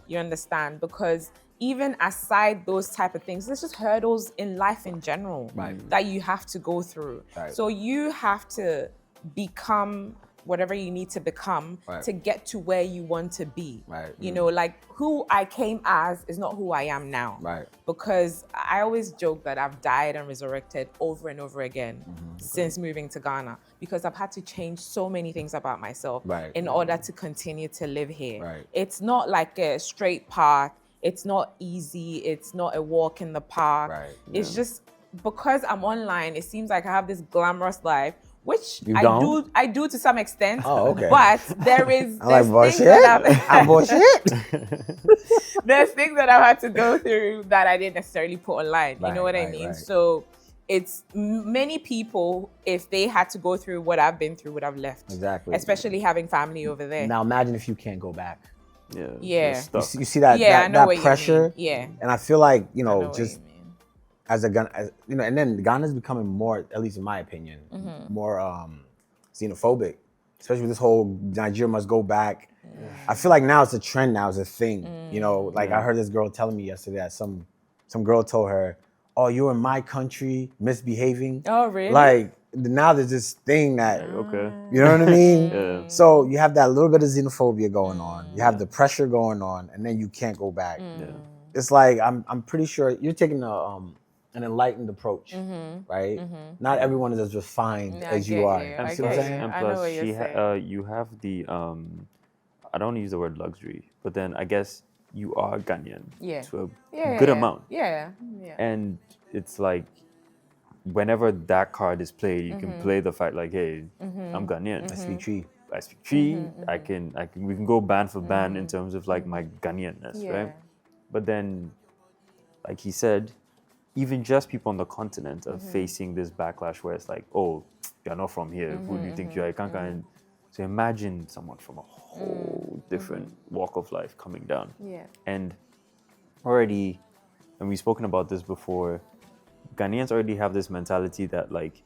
You understand? Because even aside those type of things, there's just hurdles in life in general that you have to go through. Right. So you have to become whatever you need to become to get to where you want to be. Right. You know, like who I came as is not who I am now. Right. Because I always joke that I've died and resurrected over and over again since moving to Ghana, because I've had to change so many things about myself in order to continue to live here. Right. It's not like a straight path. It's not easy. It's not a walk in the park. Right. It's just because I'm online, it seems like I have this glamorous life, which I do to some extent. Oh, okay. But there is I like things bullshit. that I'm bullshit. there's things that I've had to go through that I didn't necessarily put online. You know what I mean? Right. So it's many people, if they had to go through what I've been through, would have left. Exactly. Especially having family over there. Now imagine if you can't go back. Yeah. Yeah. You see that, I know that what pressure? You mean. Yeah. And I feel like, you I know know, what just you mean. as a Ghana, you know, and then Ghana's becoming more, at least in my opinion, more xenophobic, especially with this whole Nigeria must go back. I feel like now it's a trend, now it's a thing. You know, like I heard this girl telling me yesterday that some girl told her, "Oh, you're in my country misbehaving." Oh, really? Like now there's this thing that, Okay. you know what I mean? Yeah. So you have that little bit of xenophobia going on. You have the pressure going on, and then you can't go back. Yeah. It's like I'm pretty sure you're taking an enlightened approach, right? Not everyone is as refined as you are. I See what I'm get saying? you. And I know plus, what you're saying. you have the I don't use the word luxury, but then I guess you are Ghanaian to a good amount. Yeah. And it's like whenever that card is played, you can play the fact like, hey, I'm Ghanaian. I speak tree. I speak Tree. I can we can go band for band in terms of like my Ghanaianness, right? But then, like he said, even just people on the continent are facing this backlash where it's like, oh, you're not from here. Who do you think you are? You can't kind of. So imagine someone from a whole different walk of life coming down. Yeah. And already, and we've spoken about this before, Ghanaians already have this mentality that like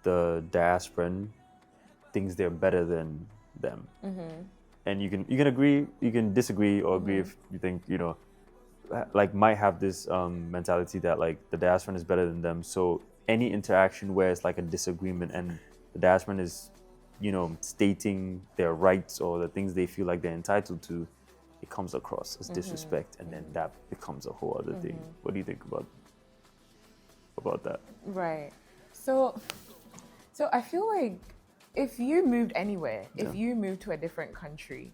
the diasporan thinks they're better than them. And you can agree, you can disagree or agree if you think, you know, like might have this mentality that like the diasporan is better than them. So any interaction where it's like a disagreement and the diasporan is, you know, stating their rights or the things they feel like they're entitled to, it comes across as disrespect, and then that becomes a whole other thing. What do you think about that? Right. So I feel like if you moved anywhere, if you moved to a different country,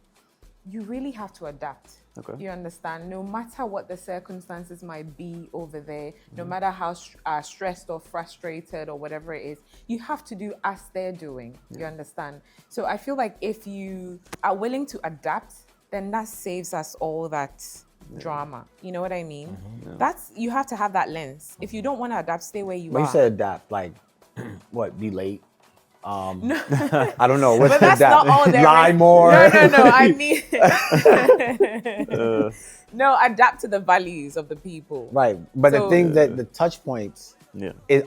you really have to adapt. Okay. You understand? No matter what the circumstances might be over there, no matter how stressed or frustrated or whatever it is, you have to do as they're doing. You understand? So I feel like if you are willing to adapt, then that saves us all that drama. You know what I mean? That's, you have to have that lens. If you don't want to adapt, stay where you are. When you say adapt, like, what, be late? I don't know. What's But that's adapt? not all there Lie is. more? No. I mean, no, adapt to the values of the people. Right. But the So- thing that the touch points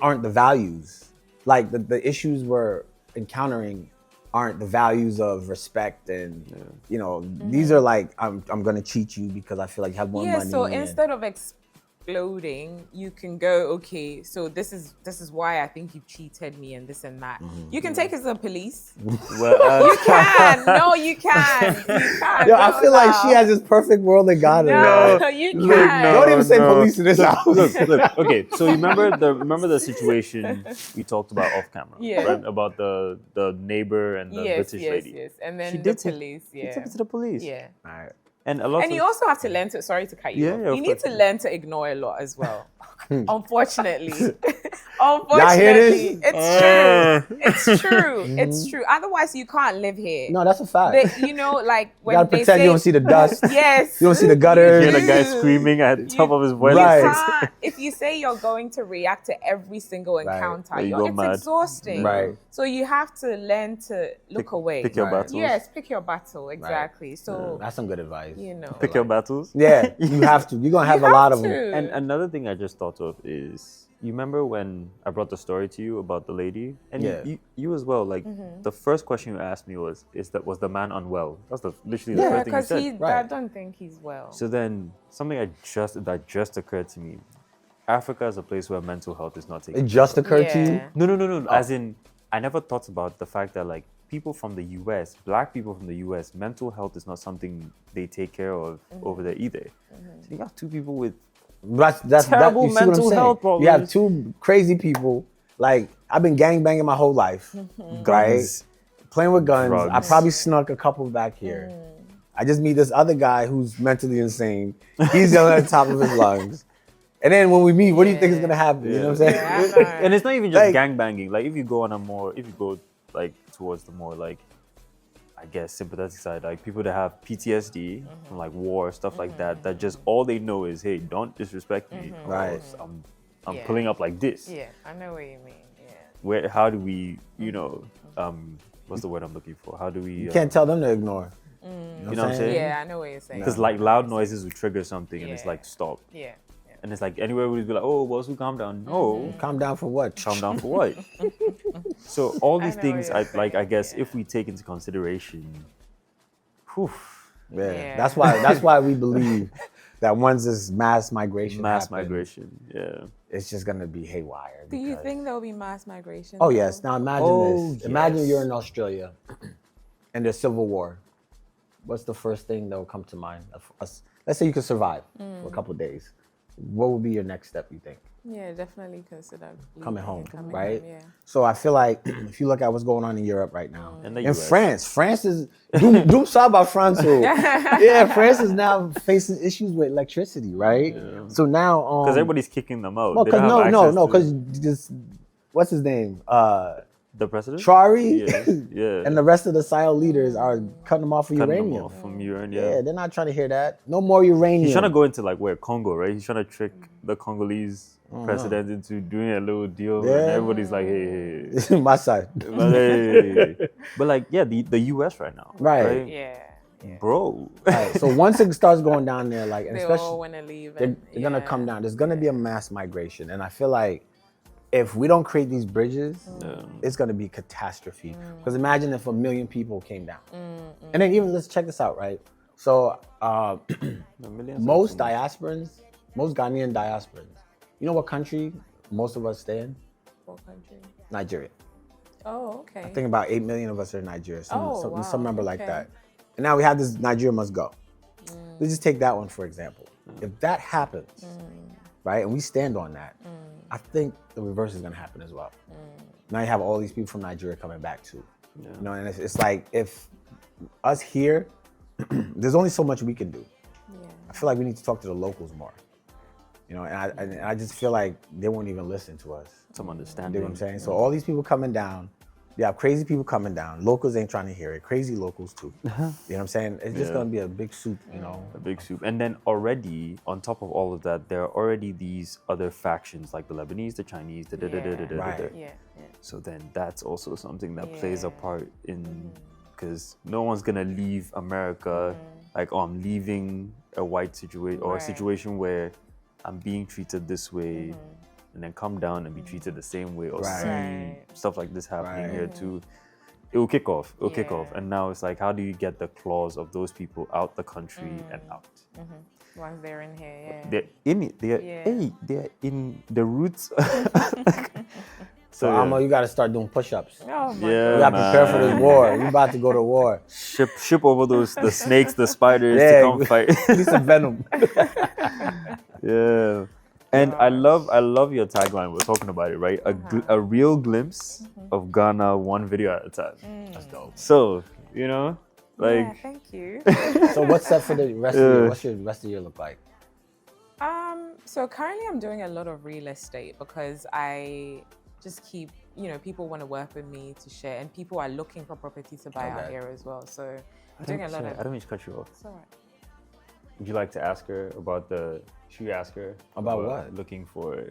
aren't the values. Like the issues we're encountering aren't the values of respect and, you know, these are like, I'm going to cheat you because I feel like you have more money. So and- instead of exploding, you can go, okay, so this is why I think you cheated me and this and that. You can take it to the police. Well, You can. No, you can. You can. Yo, I feel like she has this perfect world in Ghana. No, you can. Don't even say police in this house. Look, okay, so you remember the situation we talked about off camera, right? About the neighbor and the British lady. Yes. And then She the did take- police. He took it to the police. Yeah. And a lot And you also have to learn to, sorry to cut you off, of you need course. to learn to ignore a lot as well. Unfortunately. Y'all hear this? It's true. It's true. It's true. Otherwise, you can't live here. No, that's a fact. You know, like You when gotta they pretend say, you don't see the dust. yes, You don't see the You gutters. hear the guy screaming at the top of his voice. Right. If you say you're going to react to every single encounter, Well, you go it's mad. exhausting. Right. So you have to learn to look away. Pick your Right. battles. Yes, pick your battle. Exactly. So, That's some good advice. you know. Pick your battles. Yeah, you have to. You're gonna have a lot of them. And another thing I just thought of is, you remember when I brought the story to you about the lady? And Yeah. you as well, like, the first question you asked me was the man unwell? That's literally the Yeah, first thing you because said. Right. I don't think he's well. So then something that just occurred to me. Africa is a place where mental health is not taken It just occurred to you. Yeah. No. As in, I never thought about the fact that, like, people from the US, black people from the US, mental health is not something they take care of over there either. So you got two people with terrible you see what I'm mental saying? health problems. You have two crazy people. Like, I've been gangbanging my whole life, right? Playing with guns. Drugs. I probably snuck a couple back here. I just meet this other guy who's mentally insane. He's yelling at the top of his lungs. And then when we meet, what do you think is gonna happen? You know what I'm saying? Yeah, I know. And it's not even just Like- gangbanging. Like, if you go like towards the more, like, I guess, sympathetic side, like people that have PTSD from, like, war, stuff like that just all they know is, hey, don't disrespect me. or Right. else I'm Yeah. pulling up like this. How do we, what's the word I'm looking for? How do we? You can't tell them to ignore. You know what I'm saying? Yeah, I know what you're saying. Because, like, loud noises will trigger something, and it's Yeah. like, stop. Yeah. And it's like, anywhere would be like, oh, boss, calm down. No, Calm down for what? calm down for what? So all these know things, what you're I guess, saying, if we take into consideration, whew, Yeah. Yeah. That's why we believe that once this mass migration happens, yeah. it's just gonna be haywire. Do you because- think there'll be mass migration? Oh though? yes. Now imagine Oh, this. Imagine yes. you're in Australia and there's civil war. What's the first thing that will come to mind? Let's say you could survive for a couple of days. What would be your next step, you think? Yeah, definitely consider Coming leaving home, and coming right? home, yeah. So I feel like if you look at what's going on in Europe right now, And the in US. France is do about France. Yeah, France is now facing issues with electricity, right? So now, Because everybody's kicking them out. well, They don't have access because to just what's his name? the president. Trari Yeah. and the rest of the SIO leaders are cutting them off for Cutting them uranium. off from uranium. Yeah, they're not trying to hear that. No more uranium. He's trying to go into, like, where Congo, right? He's trying to trick the Congolese president into doing a little deal, Yeah. and everybody's like, hey. My side. But, hey. But, like, yeah, the US right now, Right. Yeah. bro. Right. So once it starts going down there, like, and They especially all want to leave. they're And, gonna come down. There's gonna be a mass migration, and I feel like if we don't create these bridges, it's gonna be catastrophe. Because imagine if 1 million people came down, and then even let's check this out, right? So most diasporans, most Ghanaian diasporans, you know what country most of us stay in? What country? Nigeria. Oh, okay. I think about 8 million of us are in Nigeria, wow, some number like okay. that. And now we have this Nigeria must go. Let's just take that one for example. If that happens, right, and we stand on that, I think the reverse is gonna happen as well. Now you have all these people from Nigeria coming back too. You know, and it's like if us here, there's only so much we can do. Yeah. I feel like we need to talk to the locals more. You know, and I just feel like they won't even listen to us. Some You understanding. know what I'm saying? So all these people coming down, you have crazy people coming down. Locals ain't trying to hear it. Crazy locals too. You know what I'm saying? It's just gonna be a big soup, you know. A big soup. And then already, on top of all of that, there are already these other factions like the Lebanese, the Chinese, the da-da-da-da-da-da. Right. Yeah. So then that's also something that plays a Yeah. part in, because no one's gonna leave America like, oh, I'm leaving a white situation or a Right. situation where I'm being treated this way, and then come down and be treated the same way, or Right. see Right. stuff like this happening Right. here too. It will kick off. It will kick off, Yeah. and now it's like, how do you get the claws of those people out the country and out? Once they're in here, yeah. They're in it. They're Yeah. they're in the roots. So Amo, you gotta start doing push-ups. Oh my Yeah, You gotta prepare for this war. We about to go to war. ship over the snakes, the spiders Yeah, to come fight. Need some venom. Yeah. And I love your tagline. We're talking about it, right? A real glimpse of Ghana, one video at a time. That's dope. So, you know, like, yeah, thank you. So what's set for the rest of the year? What's your rest of the year look like? So currently I'm doing a lot of real estate because I just keep, people want to work with me to share, and people are looking for property to buy out here as well. So I'm doing a lot of. I don't mean to cut you off. It's all right. Would you like to ask her about should we ask her about what? Looking for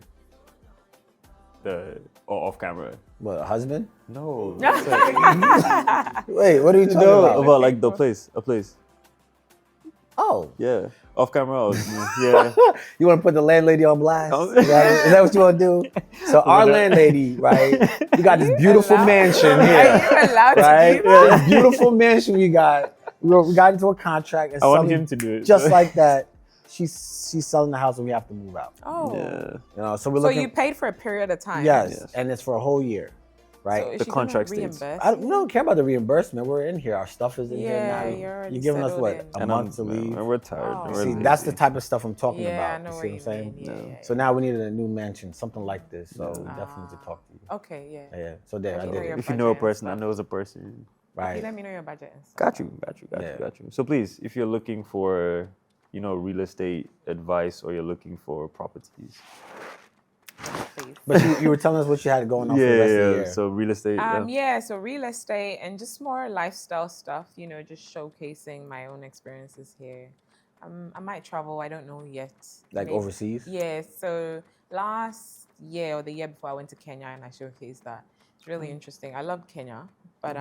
off camera. What, a husband? No. Wait, what are you talking about? About like a place. Oh. Yeah. Off camera. Yeah. You want to put the landlady on blast? Is that what you want to do? So our landlady, right? We got this beautiful mansion here. Are you allowed right? to do that? This beautiful mansion we got. We got into a contract. And I want him to do it. Just like that. She's selling the house and we have to move out. Oh. Yeah. So we're looking. So you paid for a period of time? Yes. And it's for a whole year. Right? So is the she contract gonna states. reimburse I you? don't care about the reimbursement. We're in here. Our stuff is in here now. You're already You're giving us settled what? in. A month to leave? And we're tired. Oh. And we're See, lazy. that's the type of stuff I'm talking Yeah, about. I know You what see you what I'm saying? mean. Yeah. So now we needed a new mansion, something like this. So we definitely need to talk to you. Okay, yeah. Yeah. So there, I Okay, did your it. If you know a budget and person, I stuff. know a person. Right. Let me know your budget and stuff. Got you. So please, if you're looking for, real estate advice or you're looking for properties. Please. But you were telling us what you had going on for the rest of the year. So real estate. So real estate and just more lifestyle stuff, just showcasing my own experiences here. I might travel, I don't know yet. Like Maybe. overseas? Yeah, so last year or the year before I went to Kenya and I showcased that. It's really interesting. I loved Kenya, but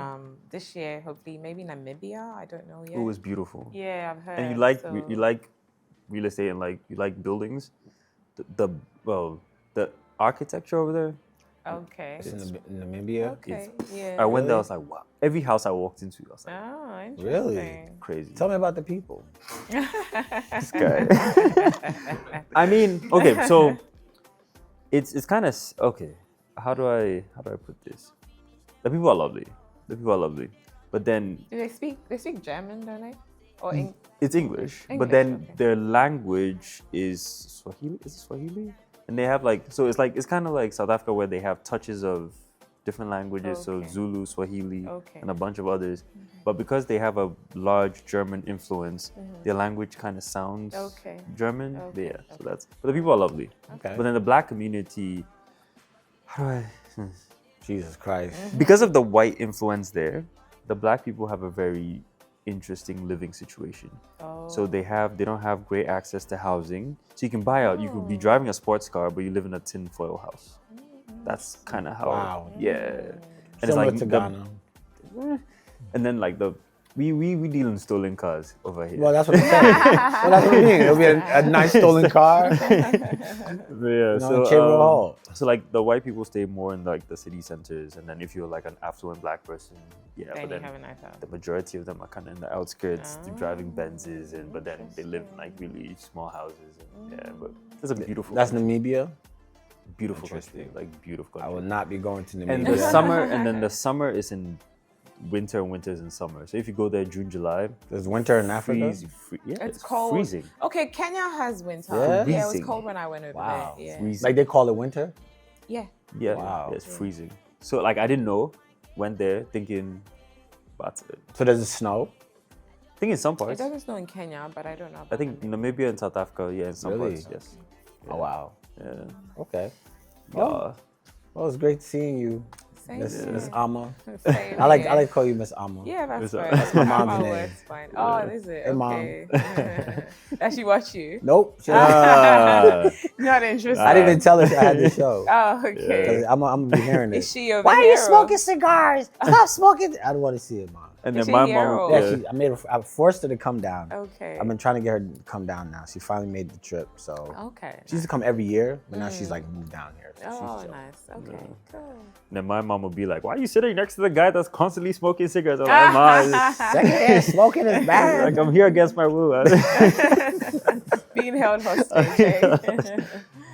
this year, hopefully, maybe Namibia, I don't know yet. It was beautiful. Yeah, I've heard. And you like real estate and you like buildings. The architecture over there. Okay. It's in Namibia? Okay, yeah. I went there, I was like, wow. Every house I walked into, I was like, Oh, interesting. Really? crazy. Tell me about the people. This guy. I mean, okay, so it's kind of okay. How do I put this? The people are lovely. But then Do they speak German, don't they? Or it's English. But English, then okay. their language is Swahili. Is it Swahili? And they have it's kind of like South Africa where they have touches of different languages, so Okay. Zulu, Swahili, Okay. and a bunch of others. But because they have a large German influence, their language kind of sounds Okay. German. Okay, Yeah, so but the people are lovely. Okay. But then the black community, Jesus Christ. because of the white influence there, the black people have a very interesting living situation. So they don't have great access to housing. So you can buy out, you could be driving a sports car, but you live in a tinfoil house. That's kind of how. Wow. Yeah. And Similar it's to like Ghana. and then we deal in stolen cars over here. Well, that's what I'm saying. Well, that's what I mean. It'll be a nice stolen car. Yeah. Chamber Hall. So the white people stay more in the city centers, and then if you're an affluent black person, then but you then have a nice house. the majority of them are kind of in the outskirts, driving Benzes, but then they live in really small houses. And, but it's a beautiful. That's Namibia. beautiful country, beautiful I country. will not be going to Namibia. And the summer is in winter, and winter is in summer. So if you go there June, July, There's winter in Africa? It's cold. freezing. Okay, Kenya has winter. Yeah? Yeah, it was Freezing. cold when I went over Wow. there. Yeah. Freezing. Like they call it winter? Yeah. Yeah, Wow. yeah, it's freezing. So I didn't know. Went there thinking, but So does it snow? I think in some It parts. doesn't snow in Kenya, but I don't know. I about think Namibia. Namibia and South Africa, yeah, in some Really? parts, yes. Oh, wow. Yeah. Okay. Uh, Well, it's great seeing you, Same Miss here. Amma. Same I like here. to call you Miss Amma. Yeah, that's Is fine. that- That's my mom's My name. word's fine. Oh, is it? Hey, Mom. Okay. Does she watch you? Nope. Not interested. I didn't even tell her I had this show. Oh, 'Cause okay. I'm gonna be hearing it. Is she your Why are you hero? smoking cigars? Stop smoking. I don't want to see it, Mom. and Is then she my here mom, or- Yeah, I forced her to come down. Okay. I've been trying to get her to come down now. She finally made the trip. So Okay. she used to come every year, but now she's like moved down here. So Oh, she's chill. nice. Okay, cool. and then my mom would be like, "Why are you sitting next to the guy that's constantly smoking cigarettes?" I'm like, "Ma, Secondhand smoking is bad. like I'm here against my will." Being held hostage. eh?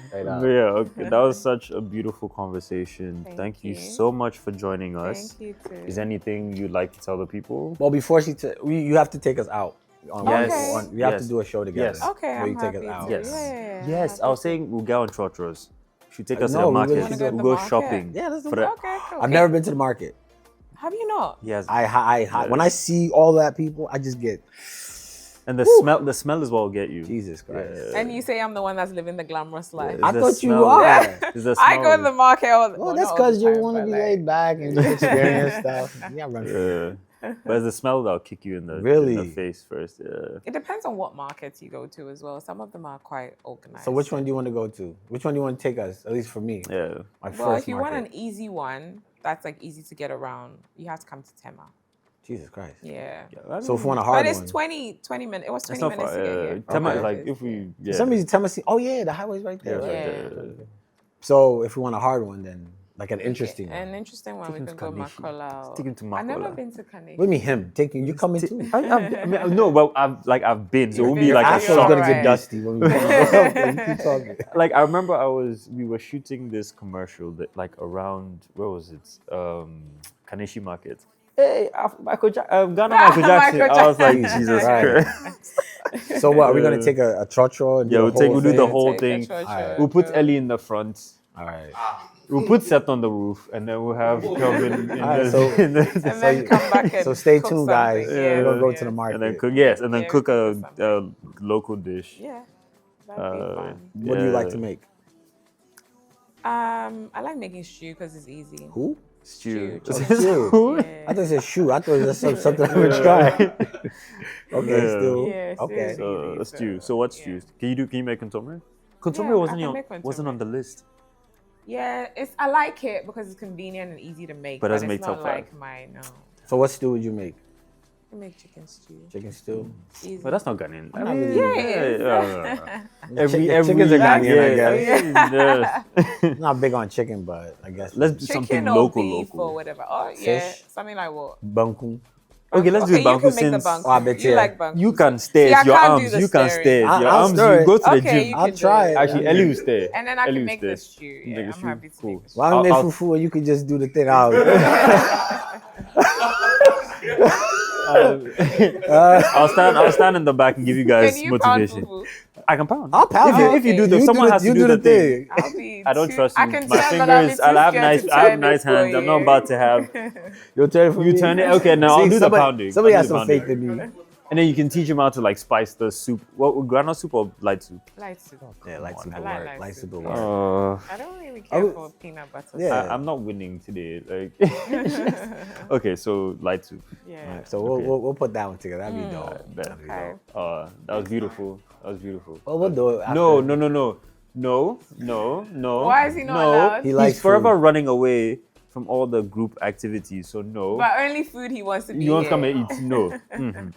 Straight up. But yeah, okay, that was such a beautiful conversation. Thank you you. so much for joining us. Thank you too. Is there anything you'd like to tell the people? Well, before you have to take us out. Yes. We have Yes. to do a show together. Yes. Okay, Where I'm you take happy us out. to. Yes. Yeah, Yes, I was saying we'll go on trotros. Should take us to No, the we market. really should go to We'll the go market. shopping. Yeah, let's do for that. Okay, cool. I've never been to the market. Have you not? Yes. I when I see all that people, I just get And the smell as well will get you. Jesus Christ. Yeah. And you say I'm the one that's living the glamorous life. It's I the thought you smell. are. It's the I go smell. to the market. Well, that's not all the because you time, want to but be like- laid back and experience stuff. Yeah, run. But it's the smell that'll kick you in the Really? face first. Yeah. It depends on what markets you go to as well. Some of them are quite organized. So which one do you want to go to? Which one do you want to take us? At least for me. Yeah. My Well, first if you market. want an easy one that's like easy to get around, you have to come to Tema. Jesus Christ. Yeah. So if you want a hard But it's one. 20 minutes. It was 20 It's not minutes far. to get here. Tema Okay. is like if we. Yeah. For some reason, Tennessee. Oh yeah, the highway's right there. Yeah, right Yeah. there. So if you want a hard one, then like an interesting one. An interesting one. Take We him can to go Kaneshi. Makola. Take him to I've never Makola. been to Kaneshi. What do you mean him? Taking you coming too? I mean, no, well, I've been, so it won't be Your like a Afro's Afro's shock. gonna alright. get dusty when we you keep talking. Like I remember, we were shooting this commercial that like around where was it? Kaneshi Market. Hey, Ghana Michael Jackson. Michael I was like, Jackson. Jesus Right. Christ. So what? Are we gonna take a trotro? And Yeah, do we'll do the whole thing. Alright. We'll put Ellie in the front. All right. We'll put Seth on the roof, and then we'll have Kelvin in Alright, the, so- in the And then come back and So stay cook tuned, guys. something. We're gonna go Yeah. to the market. and then cook. Yes, and then Yeah, cook we a, can do local dish. Yeah. That'd be fun. What do you like Yeah. to make? I like making stew because it's easy. Who? Stew. Stew. Stew. Yeah. I thought it said shoe. I thought it was something I would try. Okay, Yeah. still. Yeah, Okay. seriously. So a stew. So what yeah. stews? Can you make consomme? Consomme Yeah, I wasn't can on make wasn't on consomme. the list. Yeah, I like it because it's convenient and easy to make. But But doesn't it's make not top five. like my no. So what stew would you make? I make chicken stew. Chicken stew? Easy. But that's not Ghanaian. I'm not really- Yeah, it is. Chickens are Ghanaian, I guess. I'm not big on chicken, but I guess. Let's do Chicken something or local, beef local. or whatever. Oh yeah, Fish? something like what? Banku. Okay, let's do You banku can make since the banku. Oh, I bet you you. like banku. you can stay. See, I Your can't do arms, the you can stirring. stay. I'll Your arms, stir you it. go to the Okay, gym. you I'll can do try it. it. Actually, Ellie will stay. And then I Ellie can will make stay. the stew. You Yeah, make I'm the stew? happy to Cool. make the stew. Why don't make I'll- fufu and you could just do the thing out? I'll stand in the back and give you guys Can you pound motivation. fufu? I can pound. I'll pound If you- it. if you do the- You someone has to you do the thing. I'll be I don't too- trust you. I can My turn, but I'll be fingers. too I'll have scared nice. to I have turn nice it for hands. I'm not you. about to have. You'll turn it for You me? turn it. Okay, now I'll See, do the pounding. Somebody I'll has do the some faith pounding. in me. And then you can teach him how to like spice the soup. What granite soup or light soup? Light soup. Yeah, like on. super I like work. light Like soup, super yeah. work. I don't really care would- for peanut butter. Yeah. I'm not winning today. Like, okay, so light soup. Yeah. Alright, so Okay. we'll put that one together. That'd be dope. Bet. That'd be Okay. dope. That was beautiful. That was beautiful. Well, we'll do it. After. No. Why is he not no. allowed? He He's likes forever food. running away from all the group activities. So no. But only food he wants to be You want to here. come and eat? No. Mhm.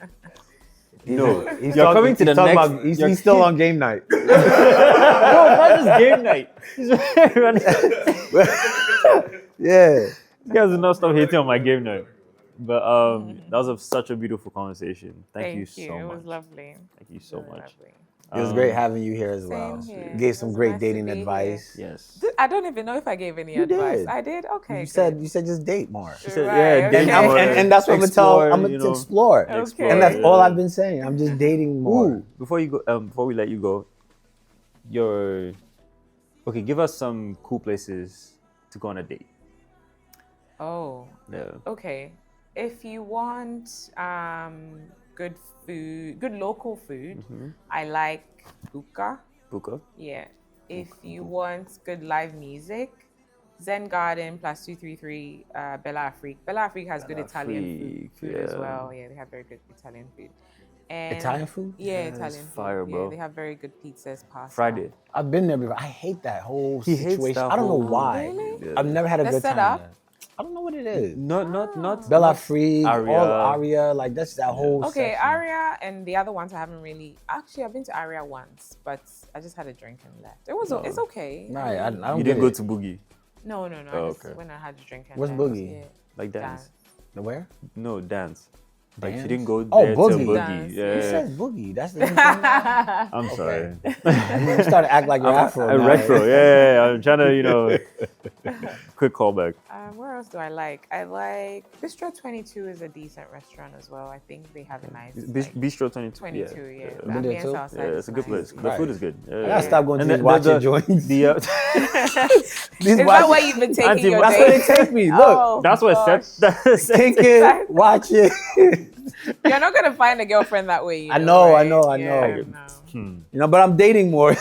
He's- No. he's You're talking- coming to he's the talking next- about- you're- he's still on game night. No, not just game night. He's running. Yeah. You guys will not stop hating on my game night. But that was such a beautiful conversation. Thank you so It much. was lovely. Thank you so Really much. lovely. It was great having you here as well. Same here. You gave It some was great nice to dating be here. advice. Yes. I don't even know if I gave any You advice. did. I did? Okay. You good. said just date more. She said, Right, yeah, okay. And, date I'm, more, and that's what I'm explore, gonna you to know. explore. Okay. And that's all Yeah. I've been saying. I'm just dating more. Ooh, before you go, before we let you go, give us some cool places to go on a date. Oh, Yeah. okay. If you want good food, good local food, I like buka. Buka. Yeah. If you want good live music, Zen Garden plus 233 Bella Afrique. Bella Afrique has good Bella Italian food as Afrique, well. Yeah, they have very good Italian food. And Italian food? Yeah, Yeah, it's Italian fire, food. bro. Yeah, they have very good pizzas, pasta. Friday. I've been there before. I hate that whole He hates situation. that I don't know whole- why. Really? Yeah. I've never had a The good time. setup? there. I don't know what it is. Not Bella not Free, Aria. all Aria, like that's that whole. Okay, section. Aria and the other ones I haven't really. Actually, I've been to Aria once, but I just had a drink and left. It was. It's okay. Right, I don't You get didn't go it. to Boogie, No. Oh, I just okay. went and had a drink and What's left. Boogie? Yeah. like dance. The where? No dance. Like she Dance? didn't go Oh, there to Boogie. Boogie. Dance. Who Yeah. says boogie? That's the same thing. I'm sorry. You started to act like you're Afro. now. Retro. Yeah. I'm trying to quick callback. Where else do I like? I like Bistro 22 is a decent restaurant as well. I think they have a nice like, Bistro 22. 22. Yeah, Been the there ambience too? outside Yeah, is it's a good nice. place. The food is good. Yeah, I gotta stop going to these watching joints. The, These Is that watching- where you've been taking Auntie, your That's where they dates? take me. Look, Oh, that's what gosh. set. kink it, watch it. You're not gonna find a girlfriend that way. I know. Right? Yeah, no. You know, but I'm dating more.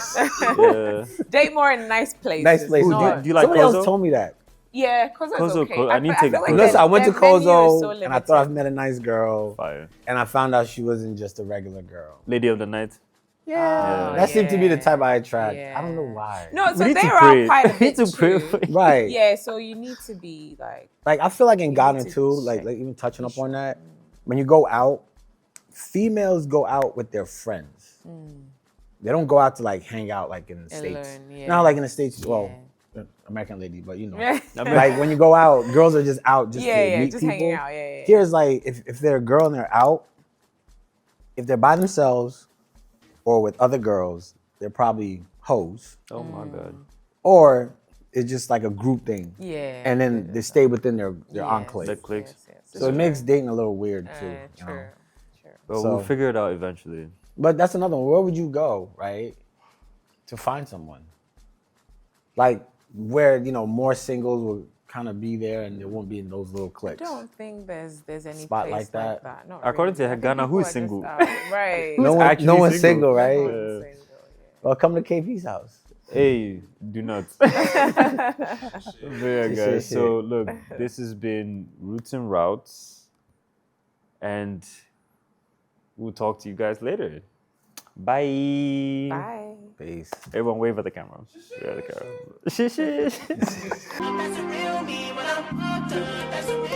Yeah. Date more in nice places. Nice places. Do you like Somebody Kozo? else told me that. Yeah, Kozo's okay. I need to take feel a Kozo. Listen, I went to their menu is Kozo so and I thought I limited. met a nice girl, Fire. and I found out she wasn't just a regular girl. Lady of the night. Yeah. That seemed to be the type I attract. Yeah. I don't know why. No, so We need to they're pray. out quite a We bit need to pray too. for you. Right. Yeah, so you need to be like. Like I feel like in You Ghana need to too, check. like even touching up on that, when you go out, females go out with their friends. They don't go out to like hang out like in the States. yeah. Not like in the States, well, American lady, but you know. Yeah. Like when you go out, girls are just out just to meet just people. hanging out. Yeah. Here's like if they're a girl and they're out, if they're by themselves or with other girls, they're probably hoes. Oh my God. Or it's just like a group thing. Yeah. And then they stay within their enclave. That clicks. So it makes dating a little weird too. you know? True. But So- we'll figure it out eventually. But that's another one. Where would you go, right, to find someone? Like where, you know, more singles will kind of be there and they won't be in those little I cliques. don't think there's any Spot place like that. Not According really. to I think Ghana, people who's are just single? out. Right. No one, actually no one's single? single, right? No one's single, Well, come to KP's house. Hey, do not. But yeah, Shit, guys. shit, So look, this has been Roots and Routes, and we'll talk to you guys later. Bye. Bye. Peace. Everyone wave at the camera. Yeah, the camera. That's a real me when I'm older. That's a real